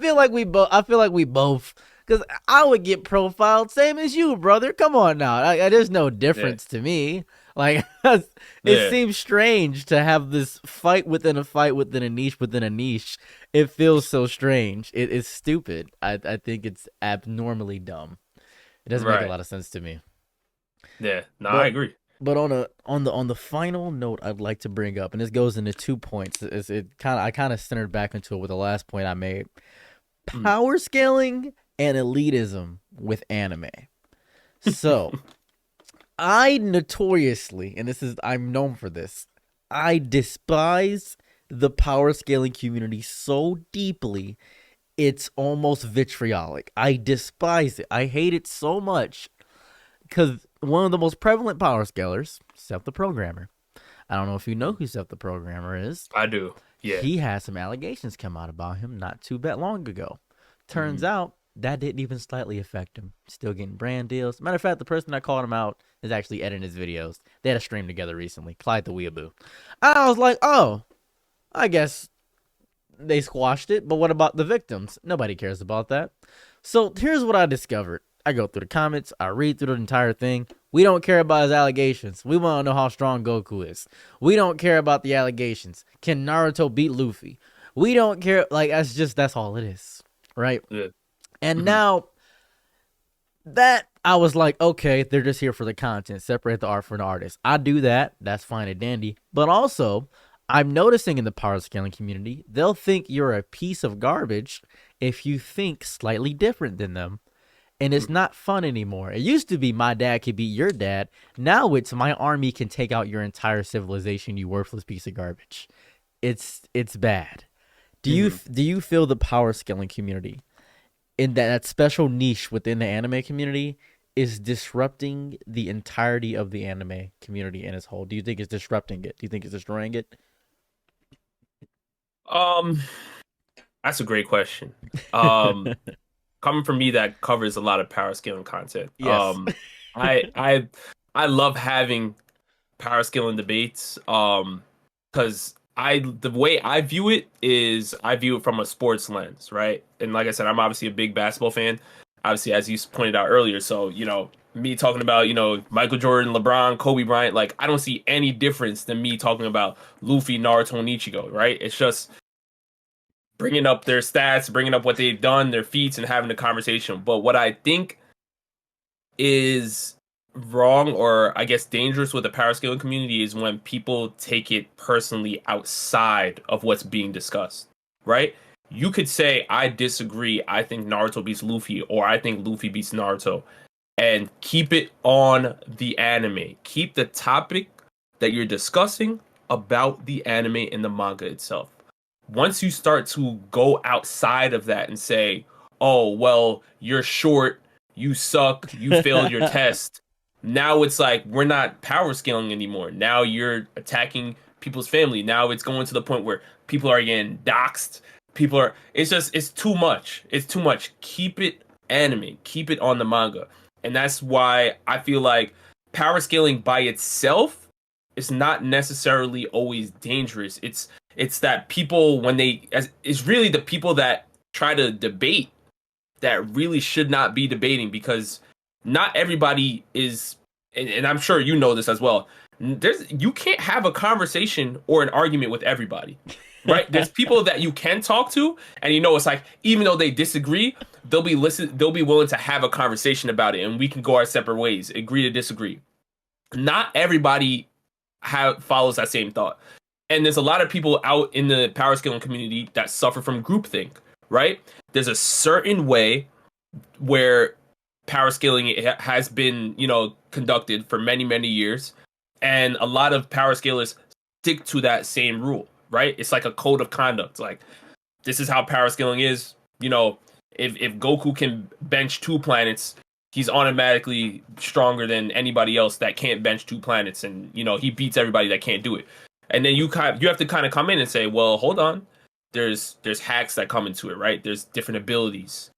feel like we both, because I would get profiled same as you, brother. Come on now. There's no difference to me. Like, it seems strange to have this fight within a fight within a niche within a niche. It feels so strange. It's stupid. I think it's abnormally dumb. It doesn't make a lot of sense to me. Yeah, I agree. But on the final note, I'd like to bring up, and this goes into 2 points. I kind of centered back into it with the last point I made: power scaling and elitism with anime. So, I notoriously, and I'm known for this, I despise the power scaling community so deeply, it's almost vitriolic. I despise it. I hate it so much because one of the most prevalent power scalers, Seth the Programmer. I don't know if you know who Seth the Programmer is. I do. Yeah. He had some allegations come out about him not too long ago. Turns out that didn't even slightly affect him. Still getting brand deals. Matter of fact, the person that called him out is actually editing his videos. They had a stream together recently, Clyde the Weeaboo. I was like, oh, I guess they squashed it, but what about the victims? Nobody cares about that. So here's what I discovered. I go through the comments. I read through the entire thing. We don't care about his allegations. We want to know how strong Goku is. We don't care about the allegations. Can Naruto beat Luffy? We don't care. Like, that's all it is. Right? Yeah. And now that I was like, okay, they're just here for the content. Separate the art from the artist. I do that. That's fine and dandy. But also, I'm noticing in the power scaling community, they'll think you're a piece of garbage if you think slightly different than them. And it's not fun anymore. It used to be my dad could beat your dad. Now it's my army can take out your entire civilization, you worthless piece of garbage. it's bad. Hmm. Do you feel the power scaling community in that special niche within the anime community is disrupting the entirety of the anime community in its whole? Do you think it's disrupting it? Do you think it's destroying it? Um, that's a great question. Um, Coming from me that covers a lot of power scaling content. Yes. I I I love having power scaling debates. Because the way I view it is I view it from a sports lens, right? And like I said, I'm obviously a big basketball fan. Obviously, as you pointed out earlier, so me talking about Michael Jordan, LeBron, Kobe Bryant, like I don't see any difference than me talking about Luffy, Naruto, and Ichigo, right? It's just bringing up their stats, bringing up what they've done, their feats, and having a conversation. But what I think is wrong, or I guess dangerous, with the power scaling community is when people take it personally outside of what's being discussed, right? You could say, I disagree. I think Naruto beats Luffy, or I think Luffy beats Naruto, and keep it on the anime. Keep the topic that you're discussing about the anime and the manga itself. Once you start to go outside of that and say, oh, well, you're short, you suck, you failed your test. Now it's like we're not power scaling anymore. Now you're attacking people's family. Now it's going to the point where people are getting doxxed. It's too much. It's too much. Keep it anime. Keep it on the manga. And that's why I feel like power scaling by itself is not necessarily always dangerous. It's that people, when it's really the people that try to debate that really should not be debating, because not everybody is, and I'm sure you know this as well. You can't have a conversation or an argument with everybody, right? There's people that you can talk to, and it's like, even though they disagree, they'll be willing to have a conversation about it, and we can go our separate ways, agree to disagree. Not everybody follows that same thought. And there's a lot of people out in the power scaling community that suffer from groupthink, right? There's a certain way where power scaling has been, conducted for many, many years. And a lot of power scalers stick to that same rule, right? It's like a code of conduct. Like, this is how power scaling is. If Goku can bench 2 planets, he's automatically stronger than anybody else that can't bench 2 planets. And, he beats everybody that can't do it. And then you have to kind of come in and say, well, hold on. There's hacks that come into it, right? There's different abilities.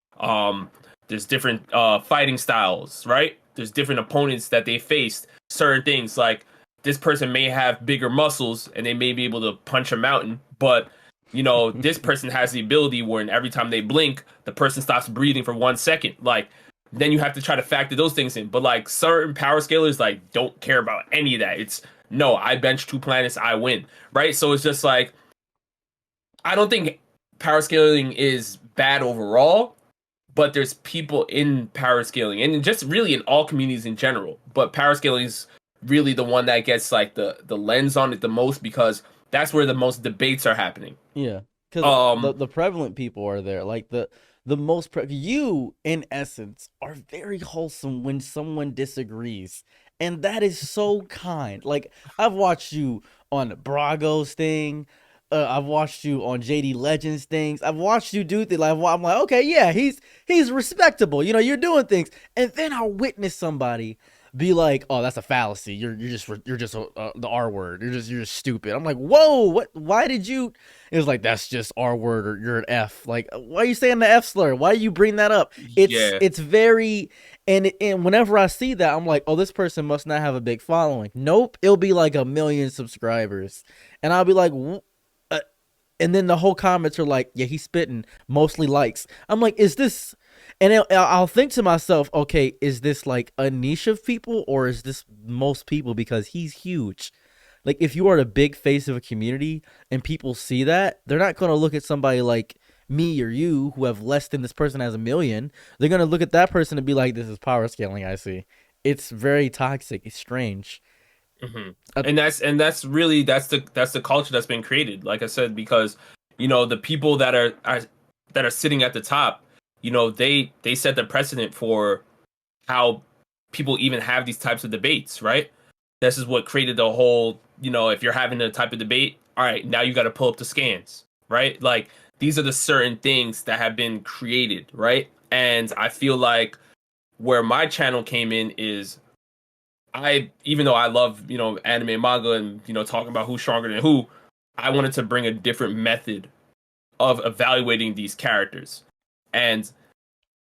There's different fighting styles, right? There's different opponents that they faced. Certain things, like this person may have bigger muscles and they may be able to punch a mountain, but this person has the ability where every time they blink, the person stops breathing for 1 second. Like, then you have to try to factor those things in. But like certain power scalers, like, don't care about any of that. It's no, I bench 2 planets, I win, right? So it's just like, I don't think power scaling is bad overall, but there's people in power scaling and just really in all communities in general. But power scaling is really the one that gets like the lens on it the most, because that's where the most debates are happening. Yeah, because Um, the prevalent people are there. Like the most you in essence are very wholesome when someone disagrees, and that is so kind. Like, I've watched you on Brago's thing. I've watched you on JD Legends things. I've watched you do things. Like, I'm like, okay, yeah, he's respectable. You're doing things, and then I'll witness somebody be like, "Oh, that's a fallacy. You're just the R word. You're just stupid." I'm like, "Whoa, what? Why did you?" It was like, "That's just R word, or you're an F." Like, why are you saying the F slur? Why do you bring that up? It's yeah. it's very, and whenever I see that, I'm like, "Oh, this person must not have a big following." Nope, it'll be like 1 million subscribers, and I'll be like, and then the whole comments are like, "Yeah, he's spitting, mostly likes." I'm like, "Is this?" And I'll think to myself, "Okay, is this like a niche of people, or is this most people because he's huge?" Like, if you are the big face of a community and people see that, they're not going to look at somebody like me or you who have less than this person has 1 million. They're going to look at that person and be like, "This is power scaling, I see." It's very toxic. It's strange. hmm Uh, and that's really that's the culture that's been created. Like I said, because the people that are sitting at the top, they set the precedent for how people even have these types of debates, right? This is what created the whole, if you're having a type of debate, all right, now you got to pull up the scans, right? Like these are the certain things that have been created, right? And I feel like where my channel came in is even though I love, anime and manga and, talking about who's stronger than who, I wanted to bring a different method of evaluating these characters. And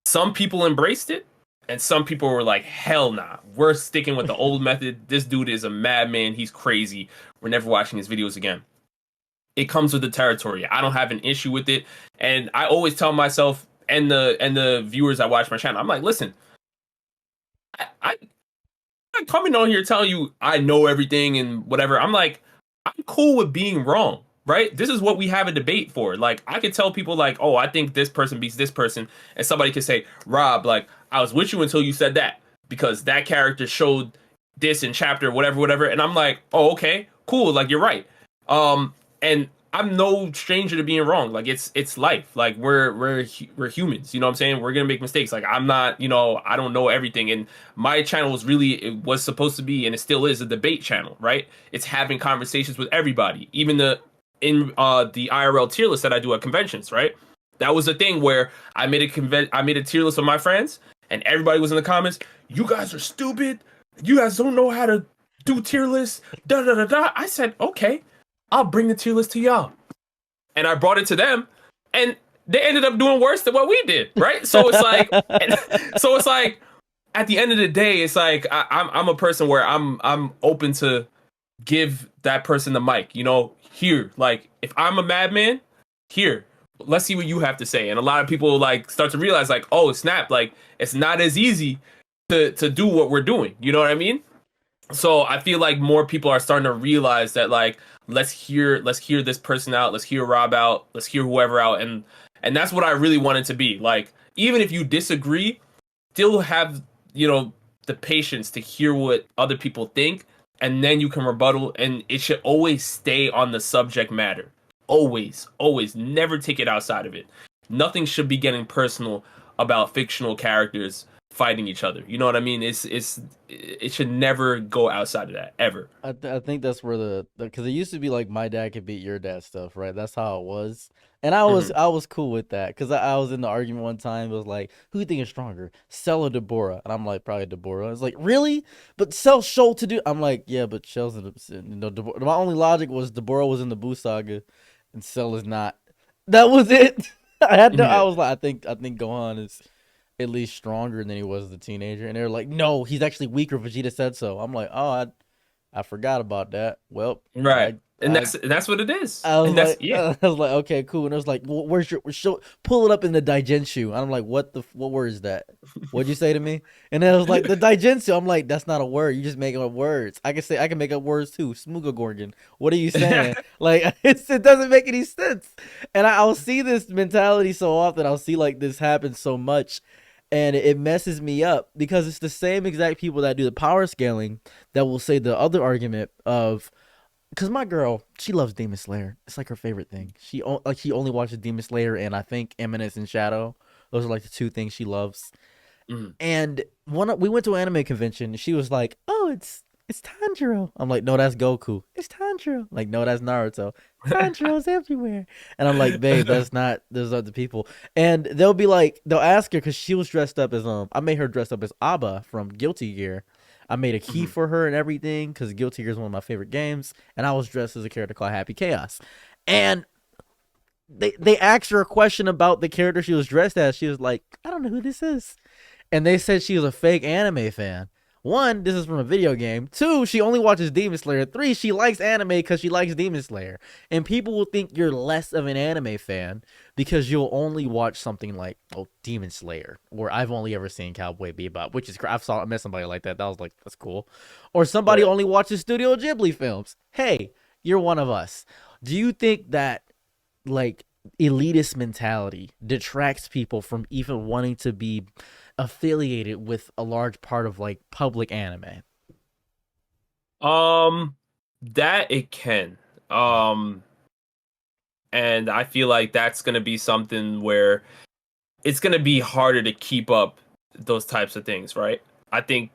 some people embraced it, and some people were like, hell nah, we're sticking with the old method. This dude is a madman. He's crazy. We're never watching his videos again. It comes with the territory. I don't have an issue with it. And I always tell myself and the viewers that watch my channel, I'm like, listen, I'm not coming on here telling you I know everything and whatever. I'm like, I'm cool with being wrong, right? This is what we have a debate for. Like, I could tell people like, oh, I think this person beats this person, and somebody could say, Rob, like, I was with you until you said that because that character showed this in chapter whatever, whatever, and I'm like, oh, okay, cool, like you're right. And I'm no stranger to being wrong. Like it's life. Like we're humans. You know what I'm saying? We're gonna make mistakes. Like I'm not. I don't know everything. And my channel it was supposed to be, and it still is, a debate channel. Right? It's having conversations with everybody, even the IRL tier list that I do at conventions. Right? That was a thing where I made a tier list of my friends, and everybody was in the comments. You guys are stupid. You guys don't know how to do tier lists. Da da da da. I said okay. I'll bring the tier list to y'all. And I brought it to them, and they ended up doing worse than what we did, right? So it's like, at the end of the day, it's like I'm a person where I'm open to give that person the mic. Here, like if I'm a madman, here, let's see what you have to say. And a lot of people like start to realize like, oh snap, like it's not as easy to do what we're doing. You know what I mean? So I feel like more people are starting to realize that like let's hear this person out, let's hear Rob out, let's hear whoever out, and that's what I really want it to be. Like even if you disagree, still have the patience to hear what other people think, and then you can rebuttal, and it should always stay on the subject matter. Always, always, never take it outside of it. Nothing should be getting personal about fictional characters fighting each other. You know what I mean? It should never go outside of that ever. I think that's where because it used to be like my dad could beat your dad stuff, right? That's how it was, and I was cool with that because I was in the argument one time. It was like, who do you think is stronger, Cell or Deborah? And I'm like, probably Deborah. It's like, really? But Cell's show to do. I'm like, yeah, but Cell's in Deborah. My only logic was Deborah was in the Boo Saga, and Cell is not. That was it. I Yeah. was like, I think Gohan is at least stronger than he was as a teenager. And they're like, no, he's actually weaker. Vegeta said so. I'm like, oh, I forgot about that. Well, Right. And I that's what it is. I was And that's like, yeah. I was like, okay, cool. And it was like, where's your show? Pull it up in the Daijinsu. And I'm like, what word is that? What'd you say to me? And then I was like, the Daijinsu. I'm like, that's not a word. You just make up words. I can make up words too. Smooga What are you saying? Like, it doesn't make any sense. And I'll see this mentality so often. I'll see like this happen so much. And it messes me up because it's the same exact people that do the power scaling that will say the other argument of, because my girl, she loves Demon Slayer. It's like her favorite thing. She only watches Demon Slayer and I think Eminence and Shadow. Those are like the two things she loves. Mhm. And we went to an anime convention. And she was like, "Oh, it's Tanjiro." I'm like, "No, that's Goku." It's Tanjiro. Like, no, that's Naruto. Tanjiro's everywhere. And I'm like, "Babe, that's not. Those are the people." And they'll ask her because she was dressed up as I made her dress up as Abba from Guilty Gear. I made a key Mhm. for her and everything because Guilty Gear is one of my favorite games, and I was dressed as a character called Happy Chaos. And they asked her a question about the character she was dressed as. She was like, "I don't know who this is," and they said she was a fake anime fan. One, this is from a video game. Two, she only watches Demon Slayer. Three, she likes anime because she likes Demon Slayer. And people will think you're less of an anime fan because you'll only watch something like, oh, Demon Slayer, or I've only ever seen Cowboy Bebop, which is I met somebody like that. That was like, that's cool. Or somebody Right. only watches Studio Ghibli films. Hey, you're one of us. Do you think that like elitist mentality detracts people from even wanting to be affiliated with a large part of like public anime? Um, that it can. Um, and I feel like that's gonna be something where it's gonna be harder to keep up those types of things, right? I think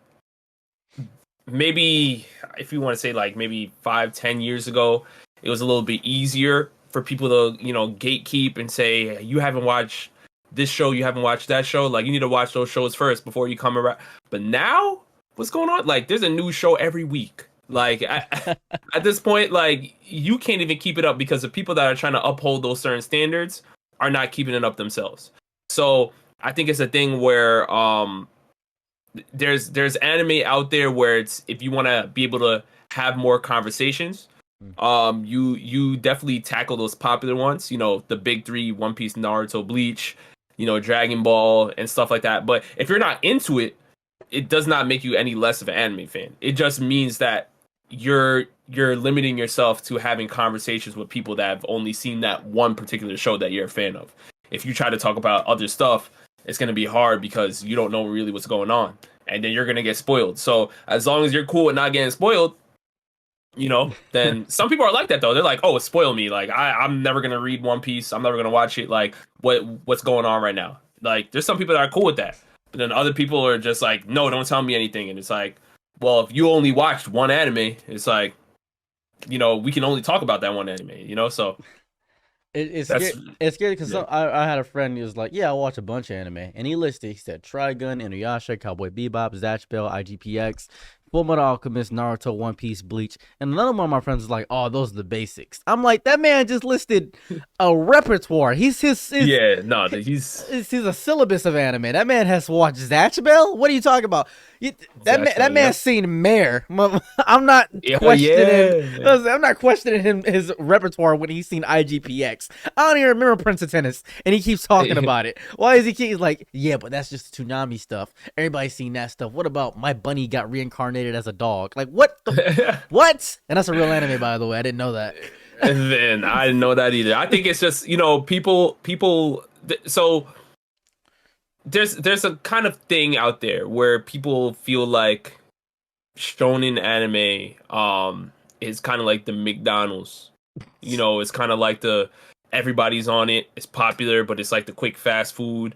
maybe if you want to say like maybe 5, 10 years ago, It was a little bit easier for people to, gatekeep and say, you haven't watched this show, you haven't watched that show. Like, you need to watch those shows first before you come around. But now, what's going on? Like, there's a new show every week. Like, at this point, like, you can't even keep it up because the people that are trying to uphold those certain standards are not keeping it up themselves. So I think it's a thing where there's anime out there where it's, if you want to be able to have more conversations, you definitely tackle those popular ones, the big three: One Piece, Naruto, Bleach, Dragon Ball and stuff like that. But if you're not into it, it does not make you any less of an anime fan. It just means that you're limiting yourself to having conversations with people that have only seen that one particular show that you're a fan of. If you try to talk about other stuff, it's going to be hard because you don't know really what's going on, and then you're going to get spoiled. So as long as you're cool with not getting spoiled, then some people are like that though. They're like, oh, spoil me. Like, I'm never going to read One Piece. I'm never going to watch it. Like, what's going on right now? Like, there's some people that are cool with that. But then other people are just like, no, don't tell me anything. And it's like, well, if you only watched one anime, it's like, we can only talk about that one anime, so It's that's scary. It's scary because I had a friend who was like, "Yeah, I watch a bunch of anime," and he listed. He said Trigun, Inuyasha, Cowboy Bebop, Zatch Bell, IGPX, Fullmetal Alchemist, Naruto, One Piece, Bleach, and another one of my friends was like, "Oh, those are the basics." I'm like, that man just listed a repertoire. He's he's a syllabus of anime. That man has watched Zatch Bell. What are you talking about? That man's seen Mare. I'm not questioning. I'm not questioning his repertoire when he's seen IGPX. I don't even remember Prince of Tennis, and he keeps talking about it. Why is he's like, yeah, but that's just Toonami stuff. Everybody's seen that stuff. What about My Bunny Got Reincarnated as a Dog? Like, what? What? And that's a real anime, by the way. I didn't know that. And then I didn't know that either. I think it's just people. So there's a kind of thing out there where people feel like shonen anime is kind of like the McDonald's. It's kind of like everybody's on it. It's popular, but it's like the quick fast food.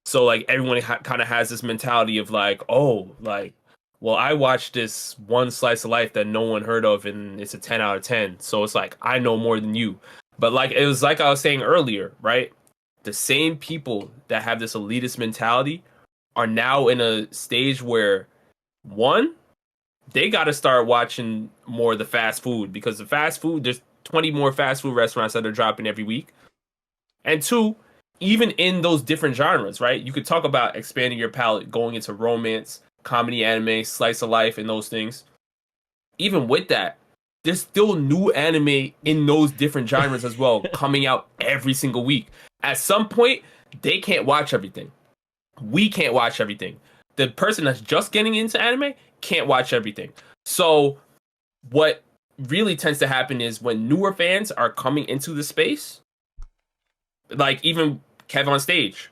So like everyone kind of has this mentality of like, oh, like, well, I watched this one slice of life that no one heard of, and it's a 10 out of 10. So it's like, I know more than you. But like, it was like I was saying earlier, right? The same people that have this elitist mentality are now in a stage where, one, they got to start watching more of the fast food, because the fast food, there's 20 more fast food restaurants that are dropping every week. And two, even in those different genres, right? You could talk about expanding your palette, going into romance, comedy, anime, slice of life, and those things. Even with that, there's still new anime in those different genres as well, coming out every single week. At some point, they can't watch everything. We can't watch everything. The person that's just getting into anime can't watch everything. So what really tends to happen is when newer fans are coming into the space, like even Kev on stage,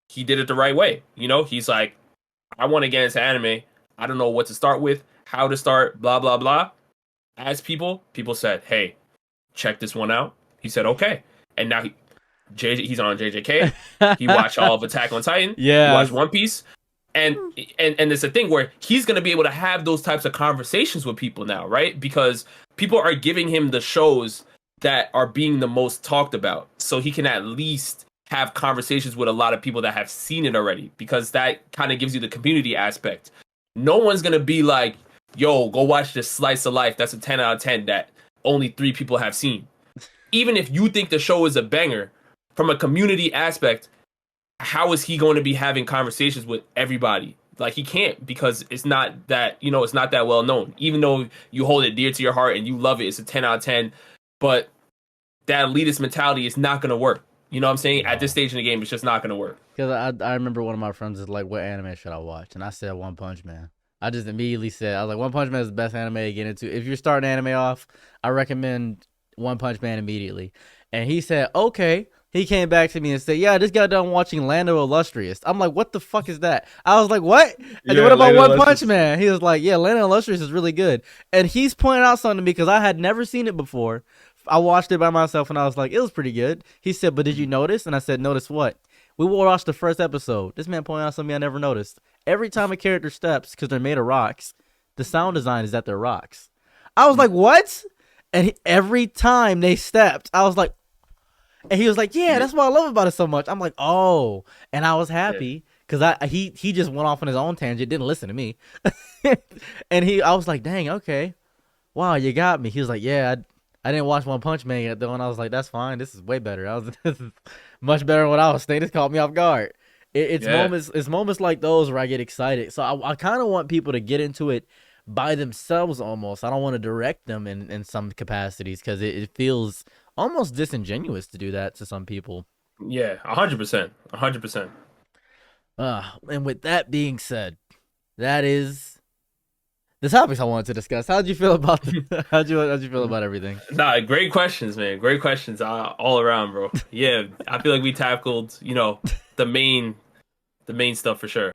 he did it the right way. He's like, I want to get into anime. I don't know what to start with, how to start, blah, blah, blah. As people said, hey, check this one out. He said, okay. And now he's on JJK. He watched all of Attack on Titan. Yeah. He watched One Piece. And it's a thing where he's going to be able to have those types of conversations with people now, right? Because people are giving him the shows that are being the most talked about. So he can at least have conversations with a lot of people that have seen it already, because that kind of gives you the community aspect. No one's going to be like, yo, go watch this slice of life that's a 10 out of 10 that only 3 people have seen. Even if you think the show is a banger, from a community aspect, how is he going to be having conversations with everybody? Like, he can't, because it's not that, it's not that well known. Even though you hold it dear to your heart and you love it, it's a 10 out of 10, but that elitist mentality is not going to work. You know what I'm saying? At this stage in the game, it's just not going to work. Because I remember one of my friends was like, what anime should I watch? And I said One Punch Man. I just immediately said, I was like, One Punch Man is the best anime to get into. If you're starting anime off, I recommend One Punch Man immediately. And he said, okay. He came back to me and said, yeah, I just got done watching Lando Illustrious. I'm like, what the fuck is that? I was like, what? And what about One Punch Man? He was like, yeah, Lando Illustrious is really good. And he's pointing out something to me because I had never seen it before. I watched it by myself and I was like, it was pretty good. He said, but did you notice? And I said, notice what? We watched the first episode. This man pointed out something I never noticed. Every time a character steps, because they're made of rocks, the sound design is that they're rocks. I was like, what? And every time they stepped, I was like, and he was like, "Yeah, Yeah, that's what I love about it so much." I'm like, "Oh," and I was yeah, happy because he just went off on his own tangent, didn't listen to me, and I was like, "Dang, okay, wow, you got me." He was like, "Yeah, I didn't watch One Punch Man yet though," and I was like, "That's fine. This is way better. This is much better than what I was thinking. This caught me off guard." yeah, It's moments like those where I get excited. So I kind of want people to get into it by themselves almost. I don't want to direct them in some capacities because it feels almost disingenuous to do that to some people. yeah. 100%, 100%. And with that being said, that is the topics I wanted to discuss. How'd you feel about how'd you feel about everything? Nah, great questions, man. Great questions all around, bro. Yeah, I feel like we tackled, the main stuff for sure.